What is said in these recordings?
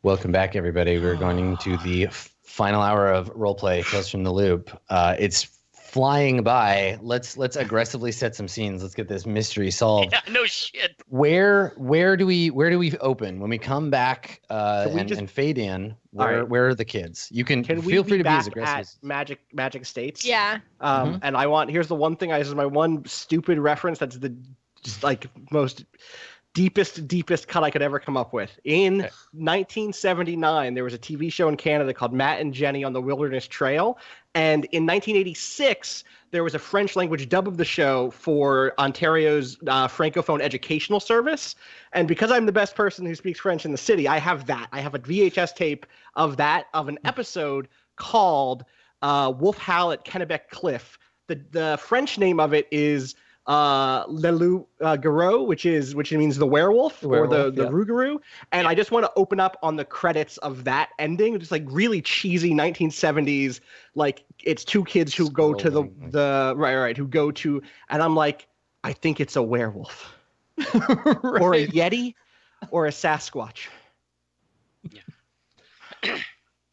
Welcome back, everybody. We're going to the final hour of roleplay, Tales from the Loop. It's flying by. Let's aggressively set some scenes. Let's get this mystery solved. Yeah, no shit. Where do we open when we come back and fade in? Where are the kids? You can feel free to be as aggressive at Magic States. Yeah. And here's the one thing this is my one stupid reference. That's the just like most deepest cut I could ever come up with. In 1979, there was a TV show in Canada called Matt and Jenny on the Wilderness Trail. And in 1986, there was a French language dub of the show for Ontario's Francophone Educational Service. And because I'm the best person who speaks French in the city, I have that. I have a VHS tape of an episode called Wolf Howl at Kennebec Cliff. The French name of it is Le Loup Garou, which means the werewolf, or the Rougarou. And I just want to open up on the credits of that ending, just like really cheesy 1970s, like it's two kids who go to who go to, and I'm like, I think it's a werewolf, or a Yeti, or a Sasquatch. Yeah.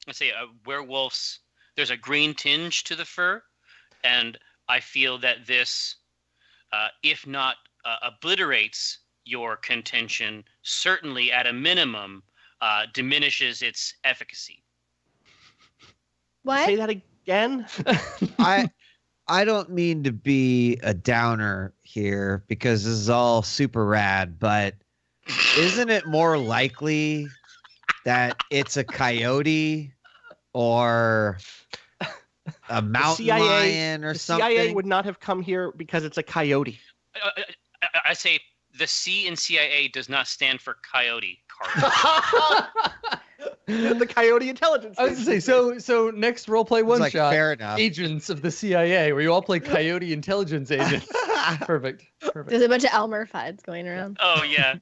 Let's say werewolves. There's a green tinge to the fur, and I feel that this. If not obliterates your contention, certainly at a minimum diminishes its efficacy. What? Say that again? I don't mean to be a downer here because this is all super rad, but isn't it more likely that it's a coyote or a mountain lion or something? The CIA would not have come here because it's a coyote. I say the C in CIA does not stand for coyote, Carter. The Coyote Intelligence. I was going to say, so next roleplay one shot, fair enough. Agents of the CIA, where you all play Coyote Intelligence agents. Perfect. There's a bunch of Elmer Fuds going around. Oh yeah.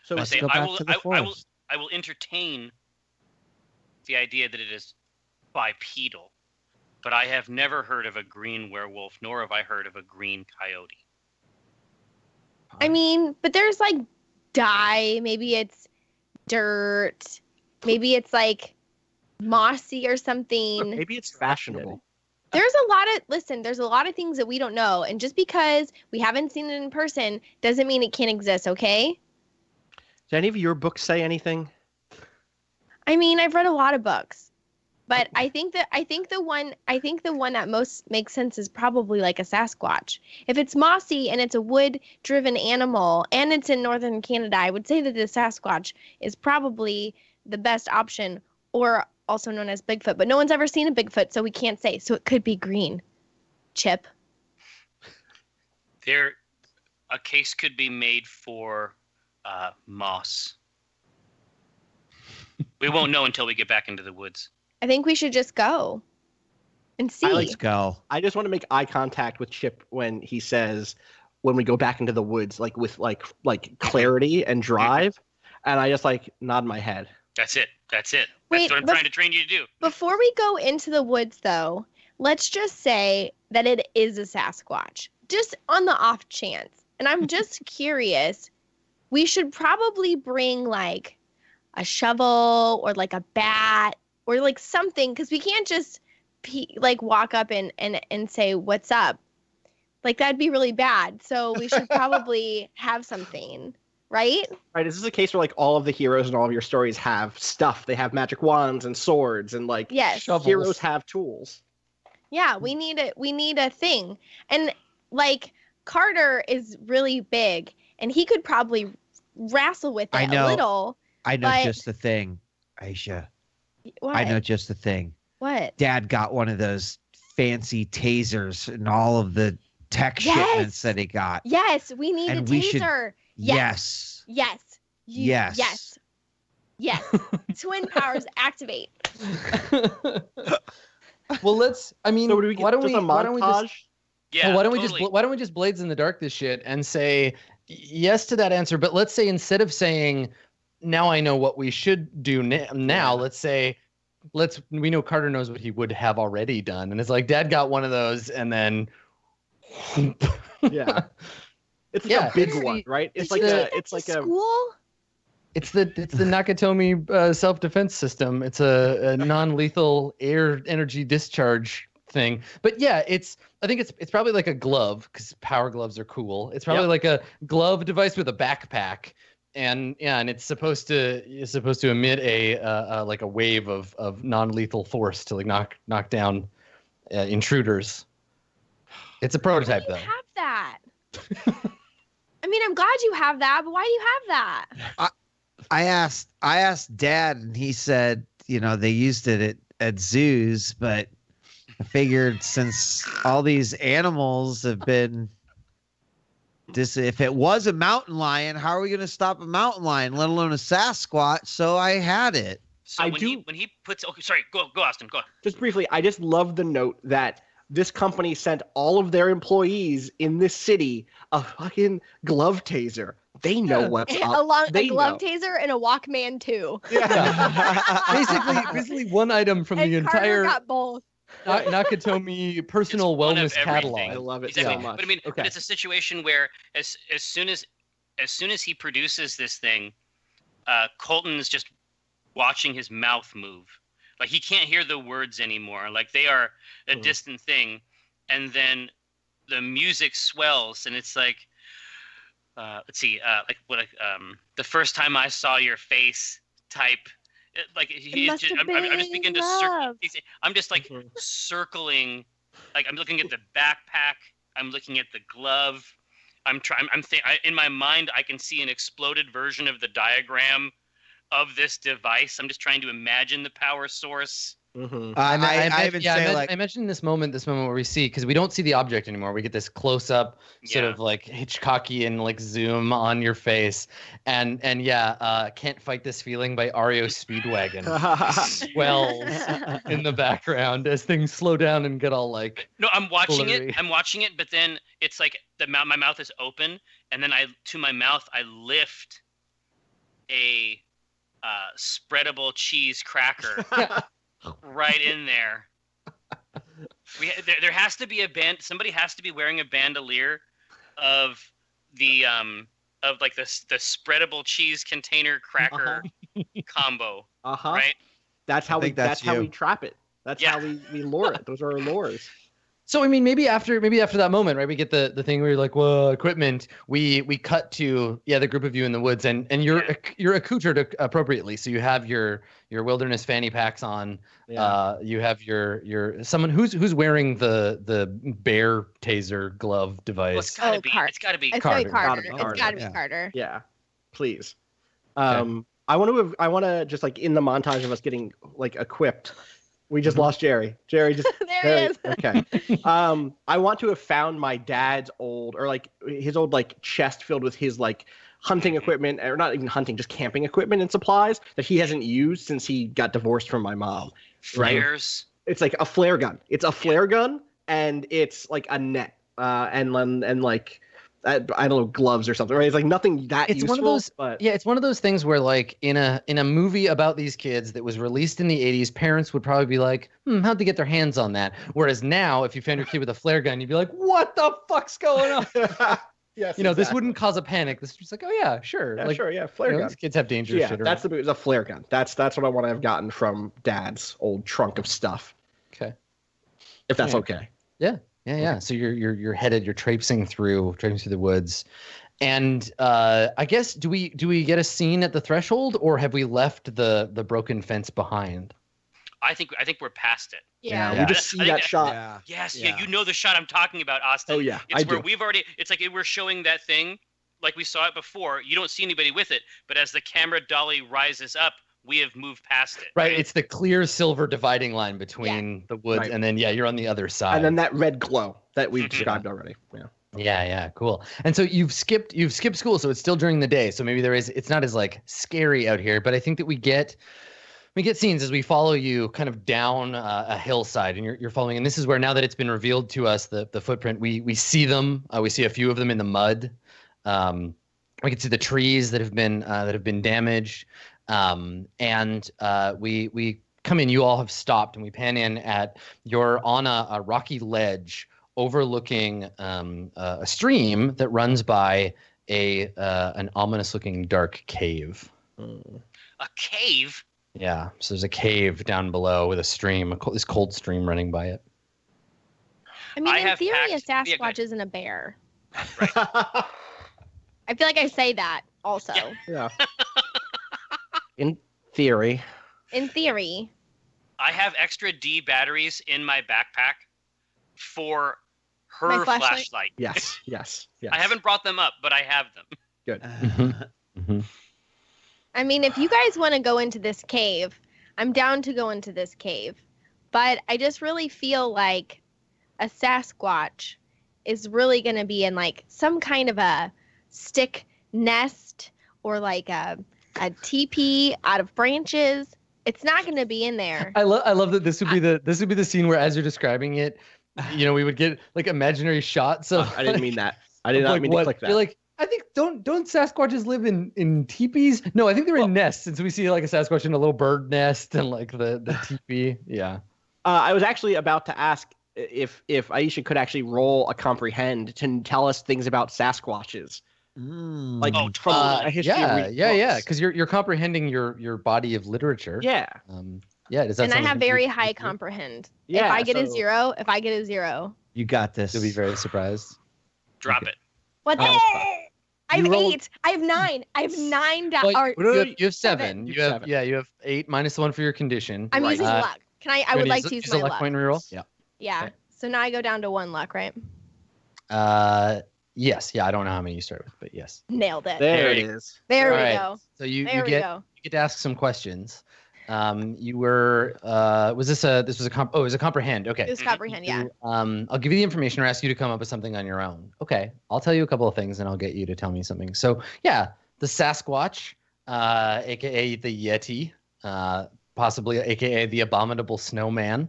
So Let's go back to the forest. I will entertain the idea that it is bipedal, but I have never heard of a green werewolf, nor have I heard of a green coyote. I mean, but there's like dye, maybe it's dirt, maybe it's like mossy or something. Maybe it's fashionable. There's a lot of things that we don't know, and just because we haven't seen it in person doesn't mean it can't exist, okay? Did any of your books say anything? I mean, I've read a lot of books, but I think the one that most makes sense is probably like a Sasquatch. If it's mossy and it's a wood-driven animal and it's in northern Canada, I would say that the Sasquatch is probably the best option, or also known as Bigfoot. But no one's ever seen a Bigfoot, so we can't say. So it could be green. Chip. A case could be made for moss. We won't know until we get back into the woods. I think we should just go and see. Let's go. I just want to make eye contact with Chip when he says, when we go back into the woods, like with like clarity and drive. And I just like nod my head. That's it. That's Wait, what I'm trying to train you to do. Before we go into the woods, though, let's just say that it is a Sasquatch. Just on the off chance. And I'm just curious, we should probably bring like a shovel or like a bat or like something, because we can't just like walk up and say, what's up? Like that'd be really bad. So we should probably have something, right? Right. Is this a case where like all of the heroes in all of your stories have stuff? They have magic wands and swords and like shovels. Heroes have tools. Yeah, we need a thing. And like Carter is really big and he could probably wrestle with it a little. I know just the thing, Aisha. What? I know just the thing. What? Dad got one of those fancy tasers and all of the tech shipments that he got. Yes, we need a taser. Yes. Twin powers activate. Well, let's. I mean, So do we get why don't just we? a Why don't we just? montage? Yeah. Well, totally. why don't we just Blades in the Dark this shit and say yes to that answer? But let's say instead of saying now I know what we should do now, let's say we know Carter knows what he would have already done, and it's like Dad got one of those, and then Yeah. It's like a big one, right? It's like a school. It's the Nakatomi self-defense system. It's a non-lethal air energy discharge thing. But yeah, I think it's probably like a glove because power gloves are cool. It's probably like a glove device with a backpack, and it's supposed to emit a like a wave of non-lethal force to like knock down intruders. It's a prototype though. Why do you have that? I mean, I'm glad you have that, but why do you have that? I asked Dad, and he said, they used it at zoos, but I figured since all these animals have been if it was a mountain lion, how are we going to stop a mountain lion, let alone a Sasquatch? So I had it. So when he puts, okay, sorry, go Austin, go. Just briefly, I just love the note that this company sent all of their employees in this city a fucking glove taser. They know what's up. A glove taser and a Walkman too. Yeah. basically one item from the entire. Carter got both. Nakatomi personal wellness catalog. I love it exactly. so much. But I mean, it's a situation where as soon as he produces this thing, Colton is just watching his mouth move. Like he can't hear the words anymore. Like they are a distant thing. And then the music swells, and it's like, let's see, like what, the first time I saw your face type. Like I'm just beginning to circle. I'm just like circling. Like I'm looking at the backpack. I'm looking at the glove. In my mind, I can see an exploded version of the diagram of this device. I'm just trying to imagine the power source. Mm-hmm. I imagine this moment where we see, because we don't see the object anymore. We get this close up sort of like Hitchcockian like zoom on your face, and Can't Fight This Feeling by REO Speedwagon swells in the background as things slow down and get all like. No, I'm watching blurry. it, but then it's like my mouth is open, and then to my mouth I lift a spreadable cheese cracker. Right in there. There has to be a band. Somebody has to be wearing a bandolier of the like the spreadable cheese container cracker combo. Right. That's how we trap it. That's how we lure it. Those are our lures. So I mean, maybe after that moment, right? We get the thing where you're like, "Whoa, equipment." We cut to the group of you in the woods, and you're accoutred appropriately. So you have your wilderness fanny packs on. Yeah. You have your someone who's wearing the bear taser glove device. Well, it's gotta be Carter. It's gotta be Carter. Yeah, please. Okay. I want to just like in the montage of us getting like equipped. We just lost Jerry. Jerry just there he is. Okay. I want to have found my dad's old chest filled with his like hunting equipment, or not even hunting, just camping equipment and supplies that he hasn't used since he got divorced from my mom. Flares. Right? It's like a flare gun. It's a flare gun, and it's like a net, and like I don't know, gloves or something, right? It's like nothing that useful. It's one of those things where like in a movie about these kids that was released in the 80s, parents would probably be like, how'd they get their hands on that? Whereas now, if you found your kid with a flare gun, you'd be like, what the fuck's going on? Yes, this wouldn't cause a panic. This is just like, oh yeah, sure. Flare gun. These kids have dangerous shit around. It's a flare gun. That's what I want to have gotten from Dad's old trunk of stuff. Okay. If that's okay. Yeah. Yeah. So you're headed. You're traipsing through the woods, and I guess do we get a scene at the threshold, or have we left the broken fence behind? I think we're past it. Yeah. We just see that shot. Yeah. Yes. Yeah. You know the shot I'm talking about, Austin. Oh yeah. It's where we've already. It's like we're showing that thing, like we saw it before. You don't see anybody with it, but as the camera dolly rises up, we have moved past it. Right. It's the clear silver dividing line between the woods, and then you're on the other side. And then that red glow that we've described already. Yeah. Yeah, cool. And so you've skipped school, so it's still during the day. So maybe it's not as like scary out here, but I think that we get scenes as we follow you kind of down a hillside, and you're following. And this is where, now that it's been revealed to us, the footprint, we see them. We see a few of them in the mud. We can see the trees that have been damaged. And we come in, you all have stopped, and we pan in at, you're on a rocky ledge overlooking a stream that runs by an ominous looking dark cave. A cave? Yeah, so there's a cave down below with a stream, this cold stream running by it. I mean, I in have theory, a packed- yeah, go Sasquatch ahead. isn't a bear. I feel like I say that also. Yeah. In theory. In theory. I have extra D batteries in my backpack for her My flashlight? flashlight. Yes. I haven't brought them up, but I have them. Good. Mhm. I mean, if you guys want to go into this cave, I'm down to go into this cave. But I just really feel like a Sasquatch is really going to be in like some kind of a stick nest or like a teepee out of branches. It's not going to be in there. I love that this would be the scene where, as you're describing it, we would get like imaginary shots of. I didn't mean that. I did of, not like, mean what- to click that. You're like, I think don't Sasquatches live in teepees? No, I think they're in nests. And so we see like a Sasquatch in a little bird nest and like the teepee. Yeah. I was actually about to ask if Aisha could actually roll a comprehend to tell us things about Sasquatches, like Oh, from a history. of yeah. books. Because you're comprehending your body of literature. Yeah. Yeah. Does that And I sound have like very you- high comprehend. Yeah, if I get a so- zero, You got this. You'll be very surprised. Drop Okay. it. what? Oh, I have You rolled- 8. I have 9. I have 9. Well, Or, you have 7. You You have have 7. you have 8 minus the one for your condition. I'm Right. using luck. Can I? I would like to use my a luck luck. point reroll. Yeah. Yeah. Okay. So now I go down to 1 luck, right? Yes. Yeah. I don't know how many you start with, but yes. Nailed it. There it is. There we All right. go. So you There we get go. you get to ask some questions. You were it was a comprehend. Okay. It was comprehend, yeah. I'll give you the information or ask you to come up with something on your own. Okay. I'll tell you a couple of things and I'll get you to tell me something. So yeah, the Sasquatch, aka the Yeti, possibly aka the Abominable Snowman,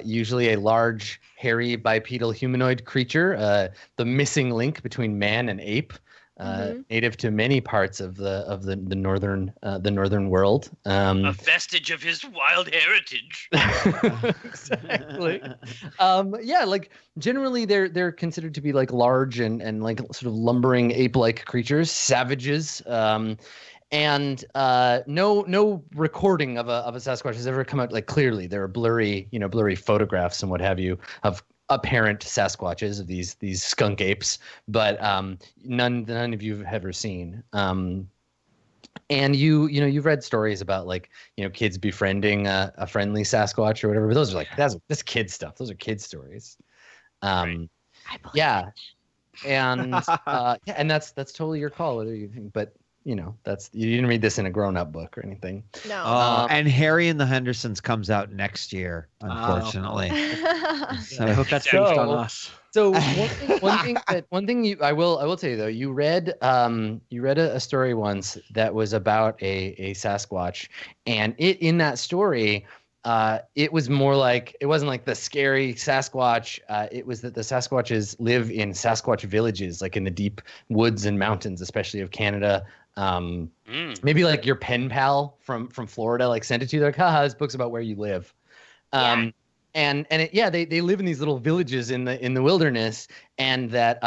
usually a large, hairy, bipedal humanoid creature, the missing link between man and ape. Native to many parts of the northern world. A vestige of his wild heritage. Exactly. Yeah, like generally they're considered to be like large and like sort of lumbering ape-like creatures, savages. And no recording of a Sasquatch has ever come out like clearly. There are blurry photographs and what have you of apparent Sasquatches, of these skunk apes, but none of you have ever seen. And you've read stories about like kids befriending a friendly Sasquatch or whatever, but those are like that's kid stuff. Those are kid stories. Right. Yeah, and and that's totally your call whether you think, but that's you didn't read this in a grown-up book or anything. No. And Harry and the Hendersons comes out next year, unfortunately. I hope that's So- based on us. So one thing I will tell you though, you read a story once that was about a Sasquatch, and in that story, it was more like, it wasn't like the scary Sasquatch. It was that the Sasquatches live in Sasquatch villages, like in the deep woods and mountains, especially of Canada. Maybe like your pen pal from Florida like sent it to you. They're like, haha, this book's about where you live. Yeah. They live in these little villages in the wilderness, and that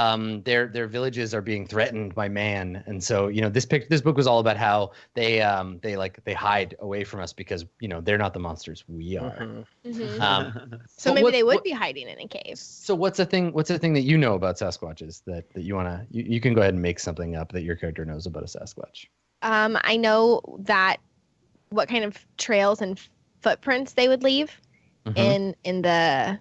their villages are being threatened by man. And so this book was all about how they hide away from us because they're not the monsters, we are. Mhm. So But maybe what- they would what- be hiding in a cave. So what's the thing that you know about Sasquatches that you can go ahead and make something up that your character knows about a Sasquatch? I know that what kind of trails and footprints they would leave Mhm. in the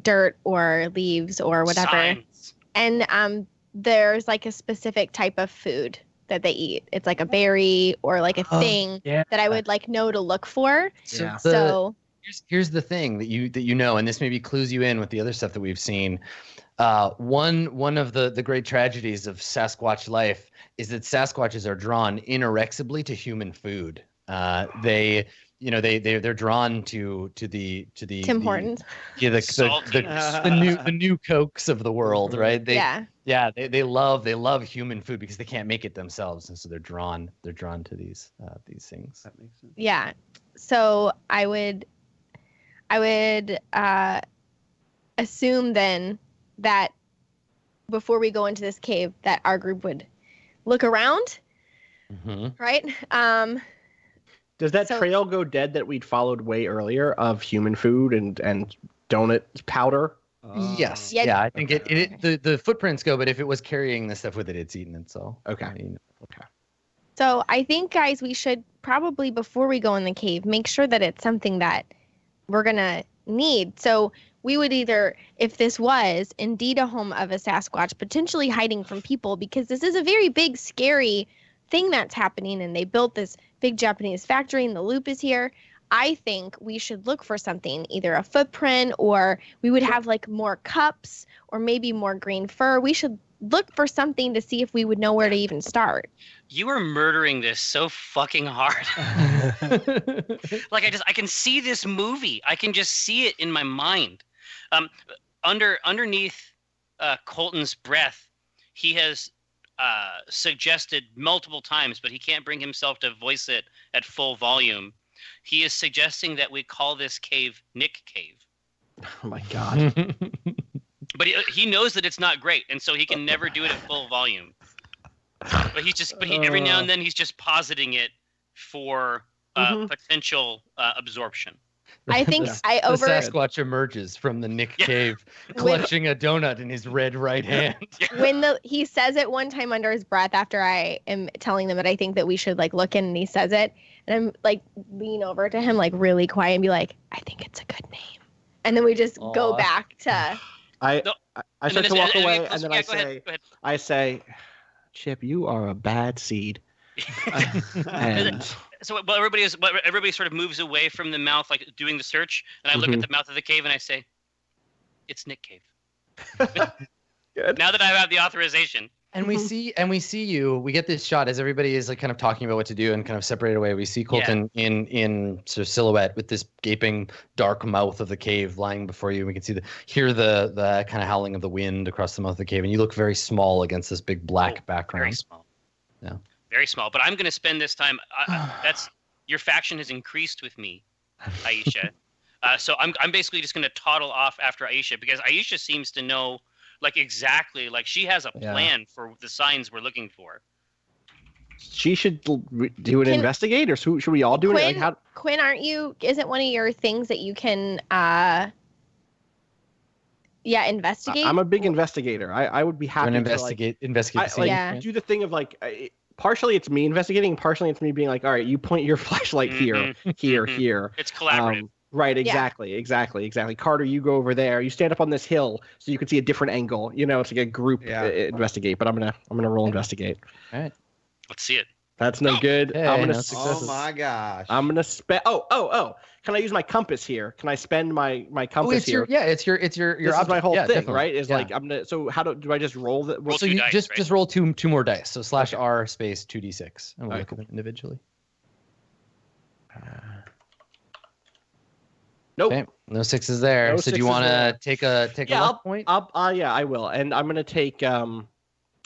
dirt or leaves or whatever. Signs. And there's like a specific type of food that they eat. It's like a berry or like a thing yeah. that I would like know to look for. Yeah. So Here's the thing that you know, and this maybe clues you in with the other stuff that we've seen. One of the great tragedies of Sasquatch life is that Sasquatches are drawn inexorably to human food. They're drawn to the Tim Hortons. the new Cokes of the world, right? They love human food because they can't make it themselves, and so they're drawn to these things. That makes sense. Yeah. So I would assume then that before we go into this cave that our group would look around, right? Does that So- trail go dead that we'd followed way earlier of human food and donut powder? Yes. Yeah. Yeah, I think the footprints go, but if it was carrying the stuff with it, it's eaten it. So Okay. I mean, So I think, guys, we should probably, before we go in the cave, make sure that it's something that we're going to need. So we would either, if this was indeed a home of a Sasquatch, potentially hiding from people, because this is a very big, scary thing that's happening, and they built this big Japanese factory, and the loop is here. I think we should look for something, either a footprint, or we would have like more cups, or maybe more green fur. We should look for something to see if we would know where to even start. You are murdering this so fucking hard. Like I can see this movie. I can just see it in my mind. Underneath Colton's breath, he has suggested multiple times, but he can't bring himself to voice it at full volume. He is suggesting that we call this cave Nick Cave. Oh my god. But he knows that it's not great, and so he can never do it at full volume. But every now and then he's just positing it for potential absorption. I think the I Sasquatch emerges from the Nick Cave, clutching a donut in his red right hand. when he says it one time under his breath after I am telling them that I think that we should like look in, and he says it, and I'm like lean over to him like really quiet and be like, I think it's a good name, and then we just go back to. I start to walk away, and then go ahead. I say, Chip, you are a bad seed. And So while everybody sort of moves away from the mouth, like doing the search, and I look at the mouth of the cave and I say, "It's Nick Cave." Good. Now that I have the authorization. And we see you. We get this shot as everybody is like kind of talking about what to do and kind of separated away. We see Colton in sort of silhouette with this gaping dark mouth of the cave lying before you. We can hear the kind of howling of the wind across the mouth of the cave, and you look very small against this big black background. Very small. Yeah. Very small. But I'm going to spend this time. Your faction has increased with me, Aisha. So I'm basically just going to toddle off after Aisha, because Aisha seems to know. Like exactly, like she has a plan for the signs we're looking for. She should do an investigate, or should we all do it? Like Quinn, isn't one of your things that you can, investigate? I'm a big investigator. I would be happy to investigate. Do the thing of like, partially it's me investigating, partially it's me being like, all right, you point your flashlight here, here. It's collaborative. Right, exactly. Carter, you go over there. You stand up on this hill so you can see a different angle. You know, it's like a group investigate. But I'm gonna roll investigate. All right, let's see it. That's no good. Hey, I'm gonna. Oh my gosh. I'm gonna spend. Oh. Can I use my compass here? Can I spend my compass here? It's your This object. is my whole thing, definitely. right? Is like I'm gonna. So how do I just roll the? Roll So two you dice, just right? just roll two more dice. So /R space 2d6, and we'll look at them individually. Nope. Okay, no sixes there. No So do you sixes want there. to take a luck point? I will, and I'm gonna take.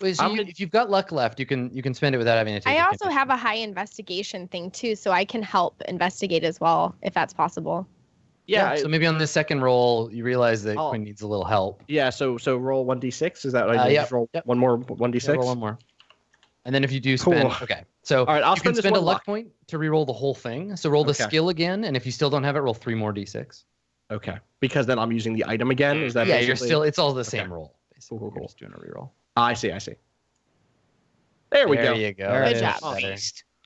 Wait, so if you've got luck left, you can spend it without having to take. I also have a high investigation thing too, so I can help investigate as well if that's possible. Yeah. So maybe on the second roll, you realize that Quinn needs a little help. Yeah. So roll 1d6. Is that what I just roll? Yep. One more 1d6. Yeah, roll one more. And then if you do spend, okay. So all right, I'll you can spend this spend a one luck luck point to re-roll the whole thing. So roll the skill again, and if you still don't have it, roll 3 more d6. Okay. Because then I'm using the item again. Is that? Yeah, basically... it's all the same roll. Basically. Cool. You're just doing a re-roll. I see. There we go. There you go. Good job. Better.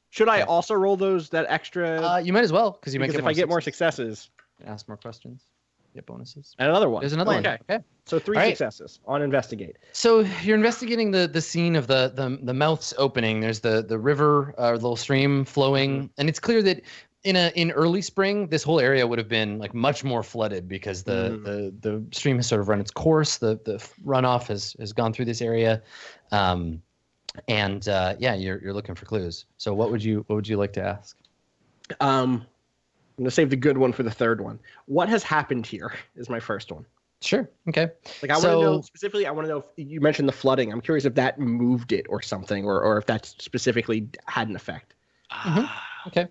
Should I also roll that extra? You might as well, because if I get more successes, ask more questions, get bonuses. and another one. There's another one. Okay. So 3 successes on investigate. So you're investigating the scene of the mouth's opening. There's the river, little stream flowing, and it's clear that in early spring, this whole area would have been like much more flooded because the stream has sort of run its course. The runoff has gone through this area, and you're looking for clues. So what would you like to ask? I'm gonna save the good one for the third one. What has happened here is my first one. Sure. Okay. Like I want to know specifically. I want to know if you mentioned the flooding. I'm curious if that moved it or something, or if that specifically had an effect. Okay.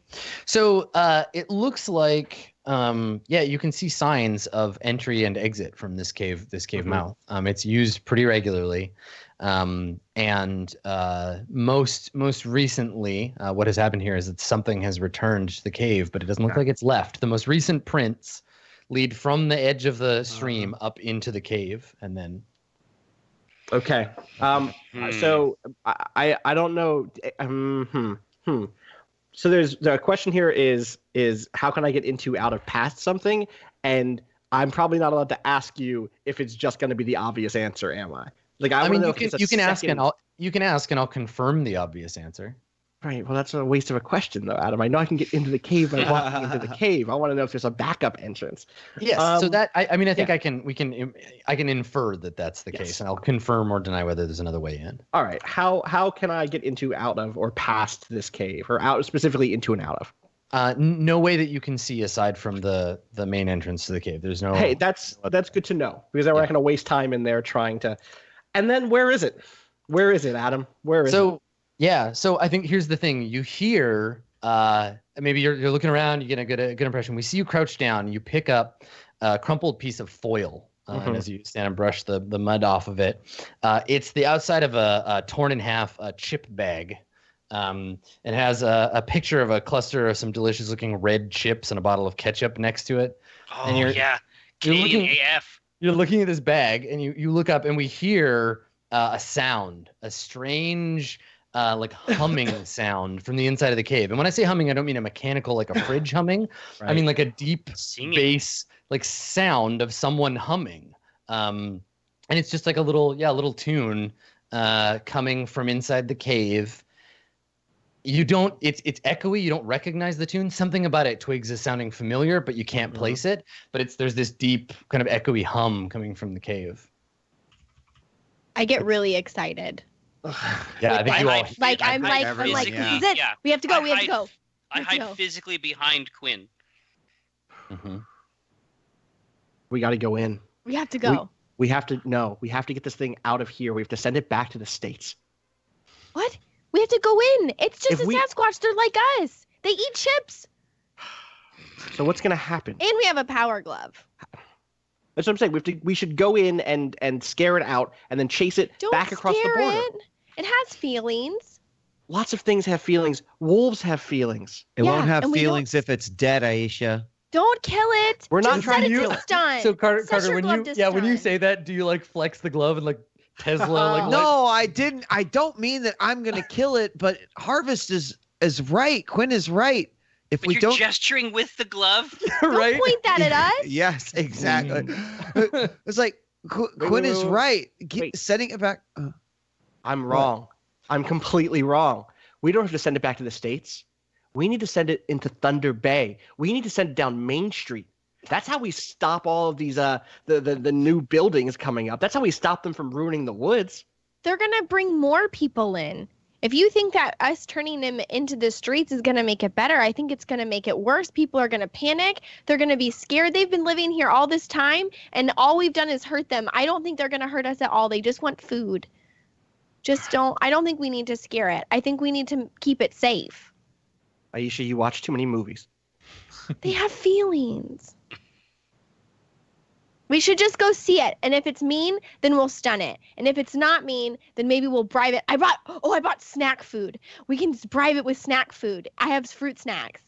So it looks like you can see signs of entry and exit from this cave mouth. It's used pretty regularly. And most recently, what has happened here is that something has returned to the cave, but it doesn't look like it's left. The most recent prints lead from the edge of the stream up into the cave, and then. Okay. So I don't know. So there's the question here is how can I get into, out of, past something? And I'm probably not allowed to ask you if it's just going to be the obvious answer, am I? Like, I mean, you can ask and I'll confirm the obvious answer. Right. Well, that's a waste of a question, though, Adam. I know I can get into the cave by walking into the cave. I want to know if there's a backup entrance. Yes. So that I mean, I think I can infer that that's the case, and I'll confirm or deny whether there's another way in. All right. How can I get into, out of, or past this cave, or out, specifically into and out of? No way that you can see aside from the main entrance to the cave. There's no. Hey, that's good to know, because I'm not going to waste time in there trying to. And then where is it? Where is it, Adam? Where is it? Yeah, so I think here's the thing. You hear, maybe you're looking around, you get a good impression. We see you crouch down, you pick up a crumpled piece of foil, and as you stand and brush the mud off of it, it's the outside of a torn in half chip bag. It has a picture of a cluster of some delicious looking red chips and a bottle of ketchup next to it. Oh, and Canadian AF. You're looking at this bag, and you look up, and we hear a sound, a strange... like humming sound from the inside of the cave. And when I say humming, I don't mean a mechanical, like a fridge humming. Right. I mean like a deep bass, like sound of someone humming. And it's just like a little tune coming from inside the cave. It's echoey. You don't recognize the tune. Something about it, Twigs, is sounding familiar, but you can't place it. But there's this deep kind of echoey hum coming from the cave. I get really excited. Yeah, I think you all. I'm like, this is it. Yeah. We have to go. We have to go. I hide physically behind Quinn. Mm-hmm. We got to go in. We have to go. We have to get this thing out of here. We have to send it back to the States. What? We have to go in. It's just Sasquatch. They're like us. They eat chips. So what's gonna happen? And we have a power glove. That's what I'm saying. We should go in and scare it out, and then chase it back across the border. It has feelings. Lots of things have feelings. Wolves have feelings. It won't have feelings if it's dead, Aisha. Don't kill it. We're not trying to kill it. Stunned. So Carter, when you say that, do you like flex the glove and like Tesla? No, I didn't. I don't mean that I'm gonna kill it, but Harvest is right. Quinn is right. If but you're gesturing with the glove, right? Don't point that at us. Yes, exactly. It's like Quinn is right. Keep sending it back. I'm wrong. What? I'm completely wrong. We don't have to send it back to the States. We need to send it into Thunder Bay. We need to send it down Main Street. That's how we stop all of these the new buildings coming up. That's how we stop them from ruining the woods. They're gonna bring more people in. If you think that us turning them into the streets is going to make it better, I think it's going to make it worse. People are going to panic. They're going to be scared. They've been living here all this time, and all we've done is hurt them. I don't think they're going to hurt us at all. They just want food. I don't think we need to scare it. I think we need to keep it safe. Aisha, you watch too many movies. They have feelings. We should just go see it. And if it's mean, then we'll stun it. And if it's not mean, then maybe we'll bribe it. I bought snack food. We can bribe it with snack food. I have fruit snacks.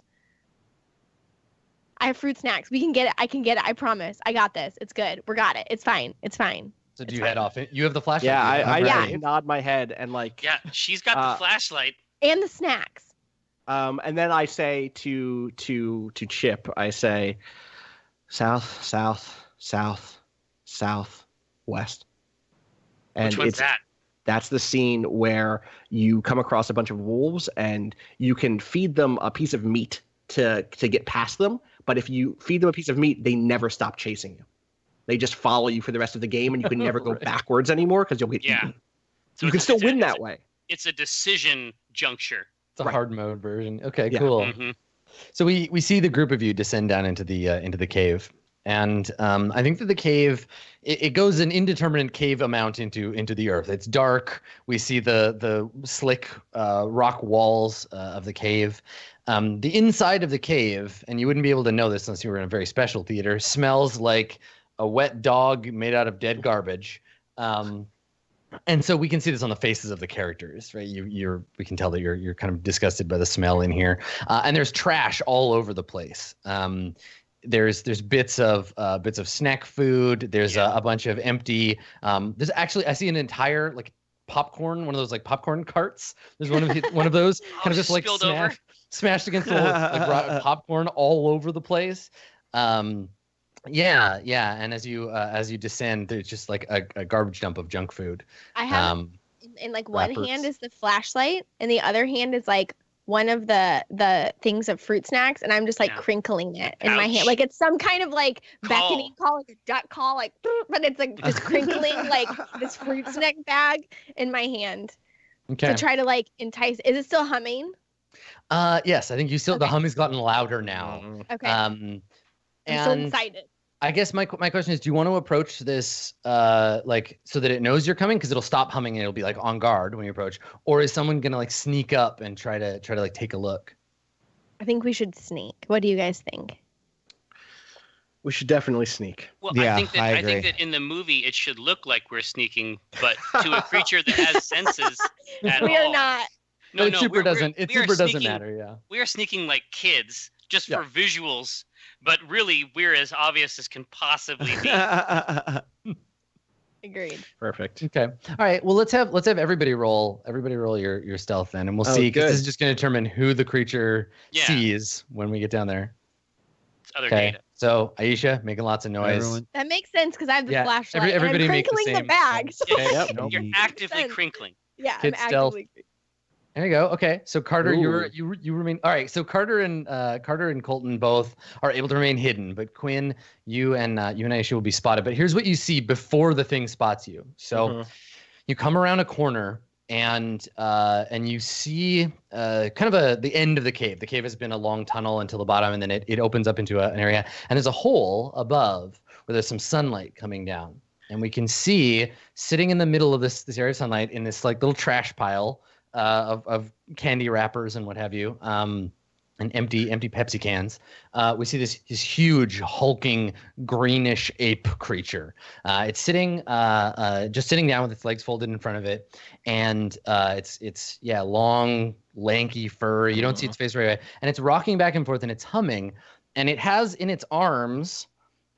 I have fruit snacks. We can get it. I can get it. I promise. I got this. It's good. We got it. It's fine. It's fine. So do you head off? You have the flashlight. Yeah, I nod my head and like. Yeah, she's got the flashlight. And the snacks. And then I say to Chip, I say, south, west. And which one's that? That's the scene where you come across a bunch of wolves and you can feed them a piece of meat to get past them. But if you feed them a piece of meat, they never stop chasing you. They just follow you for the rest of the game, and you can never go backwards anymore because you'll get eaten. So you can still win that way. It's a decision juncture. It's a hard mode version. Okay, cool. Mm-hmm. So we see the group of you descend down into the cave. And I think that the cave, it goes an indeterminate cave amount into the earth. It's dark. We see the slick rock walls of the cave. The inside of the cave, and you wouldn't be able to know this unless you were in a very special theater, smells like a wet dog made out of dead garbage. And so we can see this on the faces of the characters, right? We can tell that you're kind of disgusted by the smell in here, and there's trash all over the place. There's bits of snack food. There's a bunch of empty. There's actually I see an entire like popcorn, one of those like popcorn carts. There's one of those kind of just like smashed against the wall, like popcorn all over the place. Yeah, and as you descend, there's just like a garbage dump of junk food. I have in like one wrappers. hand is the flashlight, and the other hand is like one of the things of fruit snacks, and I'm just like crinkling it in my hand, like it's some kind of like beckoning call, like a duck call, like, but it's like just crinkling like this fruit snack bag in my hand to try to like entice. Is it still humming? Yes, I think you still the humming's gotten louder now. Okay. I'm so excited. I guess my question is, do you want to approach this like so that it knows you're coming, because it'll stop humming and it'll be like on guard when you approach, or is someone gonna like sneak up and try to like take a look? I think we should sneak. What do you guys think? We should definitely sneak. Well, Yeah, I think that in the movie it should look like we're sneaking, but to a creature that has senses at We all. are not. No, It super doesn't matter. Yeah. We are sneaking like kids just for visuals, but really we're as obvious as can possibly be. Agreed. Perfect. Okay. All right. Well, let's have everybody roll your stealth then, and we'll see, because this is just going to determine who the creature sees when we get down there. It's other Okay. data. So Aisha making lots of noise. Everyone. That makes sense because I have the flashlight. everybody and I'm make the crinkling the same. bags. Yeah, Yep. You're actively Sense. crinkling. Yeah, Kid I'm stealth. actively. There you go. Okay, so Carter, Ooh. you remain. All right, so Carter and Colton both are able to remain hidden, but Quinn, you and Aisha will be spotted. But here's what you see before the thing spots you. So you come around a corner and you see kind of the end of the cave. The cave has been a long tunnel until the bottom, and then it opens up into an area, and there's a hole above where there's some sunlight coming down, and we can see sitting in the middle of this area of sunlight in this like little trash pile. Of candy wrappers and what have you, and empty Pepsi cans. We see this huge hulking greenish ape creature. It's sitting just sitting down with its legs folded in front of it, and it's long lanky fur. You don't see its face right away, and it's rocking back and forth and it's humming, and it has in its arms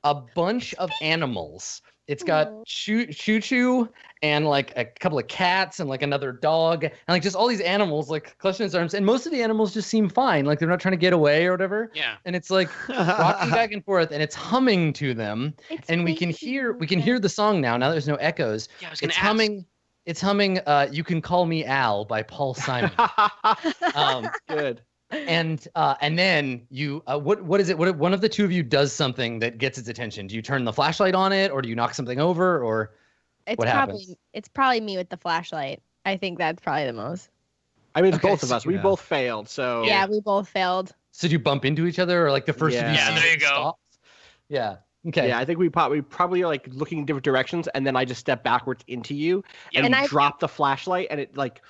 a bunch of animals. It's got Choo and like a couple of cats and like another dog and like just all these animals like clutched in its arms, and most of the animals just seem fine, like they're not trying to get away or whatever. Yeah. And it's like rocking back and forth, and it's humming to them, and we can hear the song now. Now there's no echoes. Yeah, I was gonna It's ask. humming. It's humming. You Can Call Me Al by Paul Simon. Good. And then you what is it? What one of the two of you does something that gets its attention? Do you turn the flashlight on it, or do you knock something over, or what happens? It's probably me with the flashlight. I think that's probably the most. I mean, it's Okay, both of so us. We yeah. both failed, so Yeah, we both failed. So do you bump into each other, or like the first of you? Yeah. see Yeah, there you it go. stops? Yeah. Okay. yeah, I think we probably are like looking in different directions, and then I just step backwards into you Yeah. and And I- drop the flashlight, and it like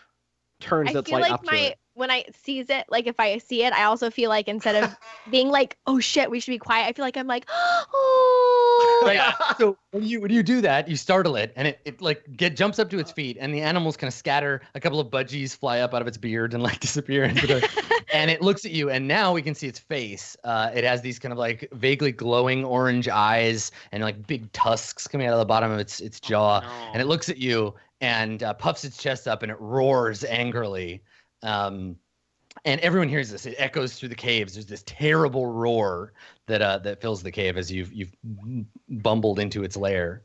turns I its feel light like up to it. when I sees it, like if I see it, I also feel like instead of being like, oh shit, we should be quiet, I feel like I'm like, oh. Right. Yeah. So when you do that, you startle it, and it like jumps up to its feet, and the animals kind of scatter. A couple of budgies fly up out of its beard and like disappear into the. And it looks at you, and now we can see its face. It has these kind of like vaguely glowing orange eyes and like big tusks coming out of the bottom of its jaw, no. and it looks at you and puffs its chest up, and it roars angrily. And everyone hears this. It echoes through the caves. There's this terrible roar that fills the cave as you've bumbled into its lair.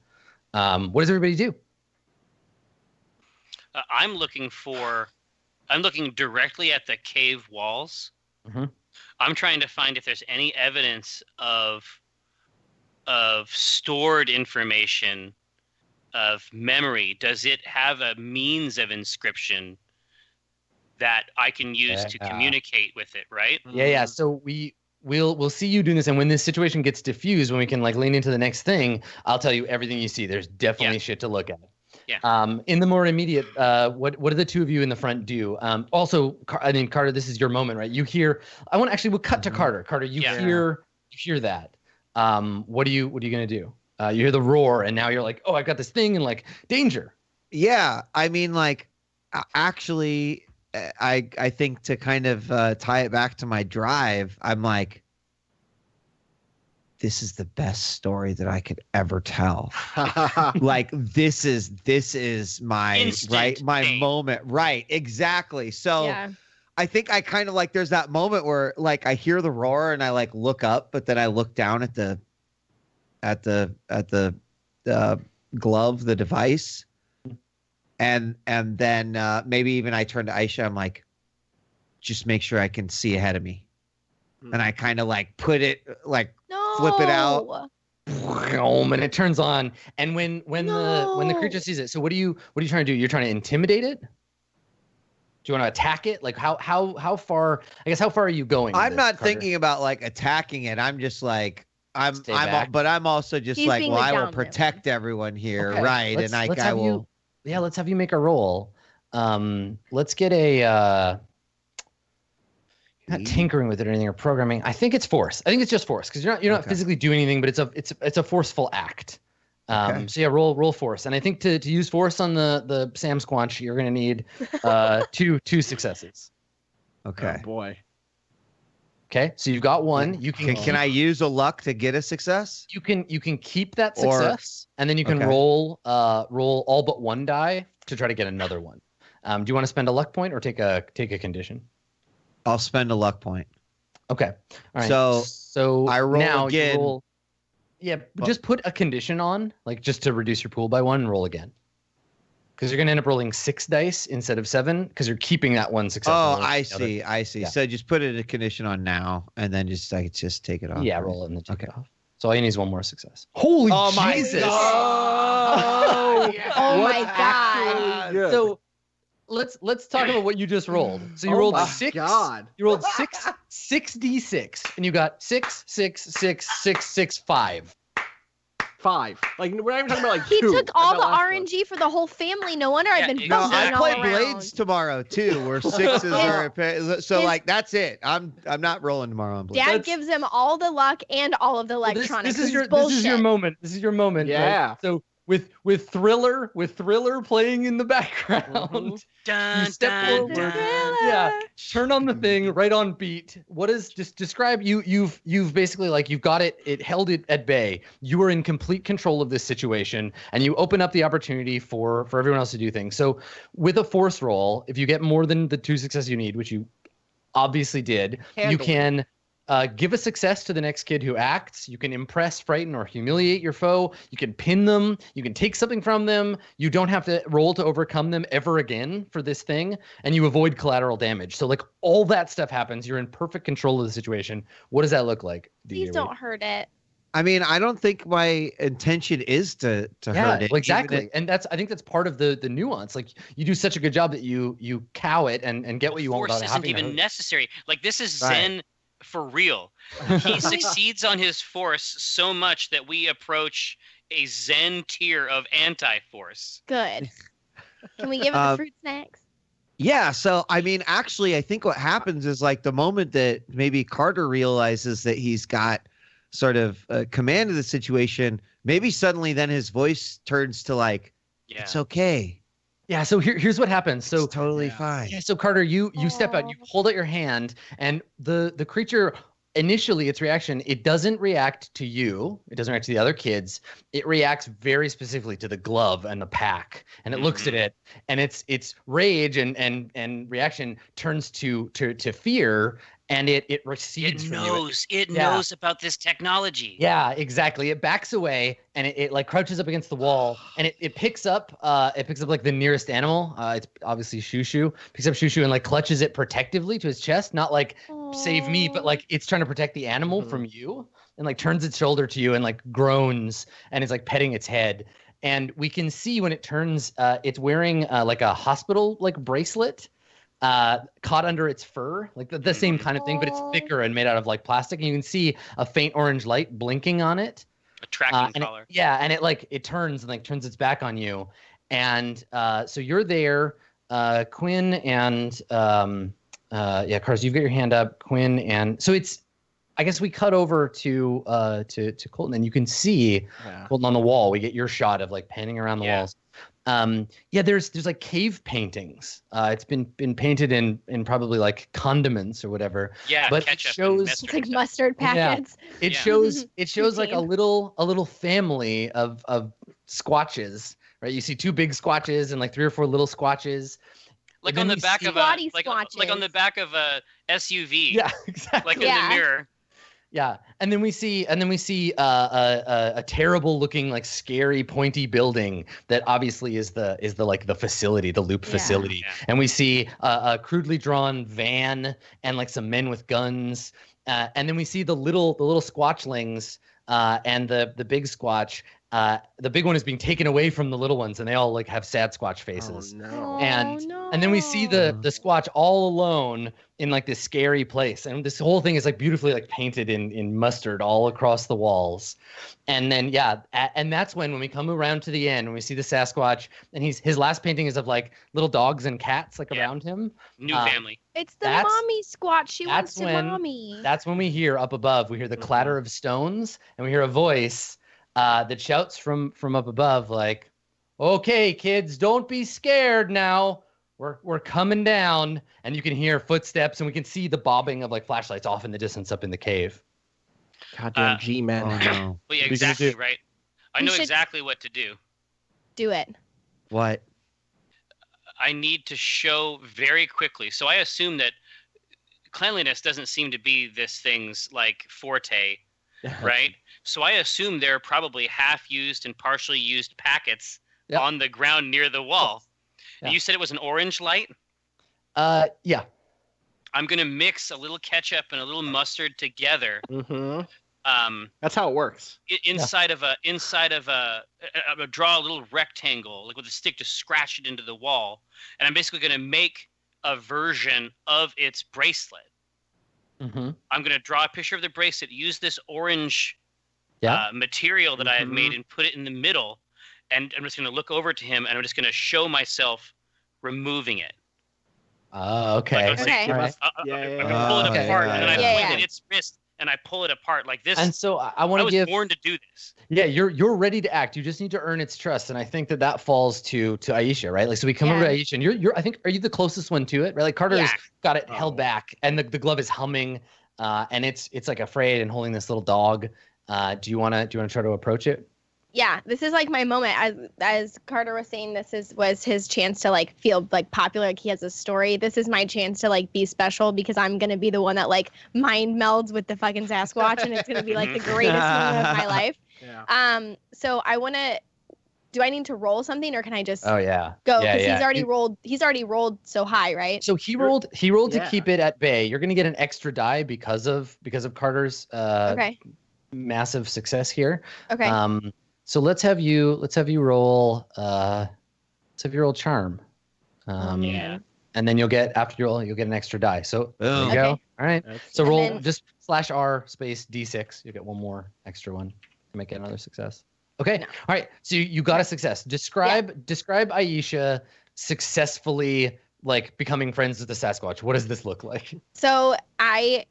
What does everybody do? I'm looking directly at the cave walls. Mhm. I'm trying to find if there's any evidence of stored information, of memory. Does it have a means of inscription that I can use to Yeah. communicate with it, right? Yeah. So we'll see you doing this, and when this situation gets diffused, when we can like lean into the next thing, I'll tell you everything you see. There's definitely shit to look at. Yeah. In the more immediate, what do the two of you in the front do? Also, I mean, Carter, this is your moment, right? You hear. We'll cut to Carter. Carter, you Yeah. hear that. What are you gonna do? You hear the roar, and now you're like, oh, I've got this thing, and like danger. Yeah, I mean, like, actually, I think to kind of tie it back to my drive, I'm like, this is the best story that I could ever tell. Like, this is my Instant my fame. moment. Right, exactly. So Yeah. I think I kind of like there's that moment where like I hear the roar and I like look up, but then I look down at the glove, the device. And then maybe even I turn to Aisha. I'm like, just make sure I can see ahead of me. And I kind of like put it like No. flip it out. And it turns on. And when the creature sees it, so what are you trying to do? You're trying to intimidate it? Do you want to attack it? Like how far? I guess how far are you going? with I'm this, not Carter? thinking about like attacking it. I'm just like Stay back. but I'm also just He's like, being well, the I will dominant protect everyone here, Okay, right? let's- And let's I have will. Yeah, let's have you make a roll. Let's get a not tinkering with it or anything or programming. I think it's force. I think it's just force because you're not Okay. physically doing anything, but it's a forceful act. Okay. So yeah, roll force. And I think to use force on the Sam Squanch, you're gonna need two successes. Okay. Oh boy. Okay, so you've got one. You Can I use a luck to get a success? You can keep that Or- success, and then you can Okay. roll all but one die to try to get another one. Do you want to spend a luck point or take a condition? I'll spend a luck point. Okay. All right. So I roll now again. You roll, yeah, just put a condition on, like just to reduce your pool by one, and roll again. Because you're gonna end up rolling 6 dice instead of 7, because you're keeping that one success. Oh, I see. Yeah. So just put it a condition on now, and then just take it off. Yeah, right? roll it and then take it Okay. off. So all you need is one more success. Holy Oh my Jesus! God. Oh What's my God. actually good? So let's talk about what you just rolled. So you Oh rolled my 6. God. You rolled 6d6, and you got 6, 6, 6, 6, 6, 5. 5. Like we're not even talking about like He 2. took all the That last one. RNG for the whole family. No wonder I've Yeah, been exactly. No, bumping I all play around. Blades tomorrow too, where 6s are. So his- like that's it. I'm not rolling tomorrow on Blades. Dad That's- gives him all the luck and all of the Well, electronics. this is your bullshit. this is your moment. This is your moment. Yeah. Right? So with Thriller playing in the background, Dun, You step dun, forward. dun. yeah, turn on the thing right on beat. What is just describe you've basically like you've got it held it at bay. You are in complete control of this situation, and you open up the opportunity for everyone else to do things. So with a force roll, if you get more than the 2 successes you need, which you obviously did, you Handily. can give a success to the next kid who acts. You can impress, frighten, or humiliate your foe. You can pin them. You can take something from them. You don't have to roll to overcome them ever again for this thing, and you avoid collateral damage. So like all that stuff happens. You're in perfect control of the situation. What does that look like? Please DJ don't Wade? hurt it. I mean, I don't think my intention is to hurt it. Well, exactly. even And I think that's part of the nuance. Like you do such a good job that you cow it and get what you want Force without isn't having to even hurt. necessary. Like this is Right. Zen for real. He succeeds on his force so much that we approach a Zen tier of anti-force. Good. Can we give it the fruit snacks? Yeah, so I mean, actually, I think what happens is like the moment that maybe Carter realizes that he's got sort of command of the situation, maybe suddenly then his voice turns to like, Yeah. it's okay. Yeah. So here's what happens. So It's totally fine. yeah, so Carter, you step out, you Aw. hold out your hand, and the creature initially its reaction, it doesn't react to you, it doesn't react to the other kids. It reacts very specifically to the glove and the pack, and it looks at it, and its rage and reaction turns to fear, and it recedes It from knows. It Yeah. knows about this technology. Yeah, exactly. It backs away and it like crouches up against the wall, and it picks up like the nearest animal. It's obviously Shushu. Picks up Shushu and like clutches it protectively to his chest, not like save me, but like it's trying to protect the animal from you, and like turns its shoulder to you and like groans and is like petting its head. And we can see when it turns, it's wearing like a hospital like bracelet caught under its fur, like the same kind of thing, but it's Aw. thicker and made out of like plastic. And you can see a faint orange light blinking on it. A tracking And collar. and it turns and like turns its back on you. And so you're there, Quinn and Cars, you've got your hand up, Quinn, and so it's. I guess we cut over to Colton, and you can see Colton on the wall. We get your shot of like panning around the Yeah. walls. Yeah, there's like cave paintings. It's been painted in probably like condiments or whatever. Yeah, but it ketchup and shows mustard It's like and stuff. mustard Yeah. packets. it Yeah. shows like a Poutine. little family of squatches, right? You see 2 big squatches and like 3 or 4 little squatches. Like then on the we back see- of a Squatty like on the squatches. back of a SUV. Yeah, exactly. Like in Yeah. the mirror. Yeah, and then we see a terrible looking like scary pointy building that obviously is the like the facility, the loop Yeah. facility. Yeah. And we see a crudely drawn van and like some men with guns. And then we see the little squatchlings and the big squatch. The big one is being taken away from the little ones, and they all like have sad squatch faces. Oh, no. Oh, And then we see the squatch all alone in like this scary place, and this whole thing is like beautifully like painted in mustard all across the walls. And then and that's when we come around to the end, when we see the Sasquatch, and his last painting is of like little dogs and cats like Yeah. around him. New Uh, family. It's the That's- mommy squatch. She wants that's to when- mommy. That's when we hear up above, we hear the clatter of stones, and we hear a voice that shouts from up above like, "Okay, kids, don't be scared now. We're coming down." And you can hear footsteps, and we can see the bobbing of like flashlights off in the distance up in the cave. Goddamn G-men. Oh no. Well, yeah, What are you gonna exactly do? right. I We know should- exactly what to do. Do it. What? I need to show very quickly. So I assume that cleanliness doesn't seem to be this thing's like forte, right? So I assume there are probably half-used and partially used packets Yep. on the ground near the wall. Yeah. You said it was an orange light? Yeah. I'm going to mix a little ketchup and a little mustard together. Mm-hmm. Um, That's how it works. inside of a draw a little rectangle like with a stick to scratch it into the wall, and I'm basically going to make a version of its bracelet. Mm-hmm. I'm going to draw a picture of the bracelet, use this orange Yeah. material that I have Mhm. made, and put it in the middle, and I'm just going to look over to him, and I'm just going to show myself removing it. Okay. Like, Okay. All right. I'm Yeah, going yeah, to yeah. pull it Okay, apart, yeah, and then I yeah. point Yeah, at its wrist, and I pull it apart like this. And so I I want to was give. born to do this. Yeah, you're ready to act. You just need to earn its trust, and I think that falls to Aisha, right? Like, so we come over to Aisha, and you're I think, are you the closest one to it, right? Like Carter's Yeah. got it Oh. held back, and the glove is humming, and it's like afraid and holding this little dog. Do you wanna try to approach it? Yeah, this is like my moment. As Carter was saying, was his chance to like feel like popular, like he has a story. This is my chance to like be special because I'm gonna be the one that like mind melds with the fucking Sasquatch, and it's gonna be like the greatest moment of my life. Yeah. So I wanna. Do I need to roll something, or can I just Oh yeah. go? Yeah, Because yeah. he's already rolled. He's already rolled so high, right? So he rolled to Yeah. keep it at bay. You're gonna get an extra die because of Carter's Okay. massive success here. Okay. So let's have you roll charm. Oh, man. And then you'll get you'll get an extra die. So there you Boom. go. Okay. All right. That's- So And roll then- just /R space D6. You'll get one more extra one to make it another success. Okay. No. All right. So you got a success. Describe Aisha successfully like becoming friends with the Sasquatch. What does this look like? So I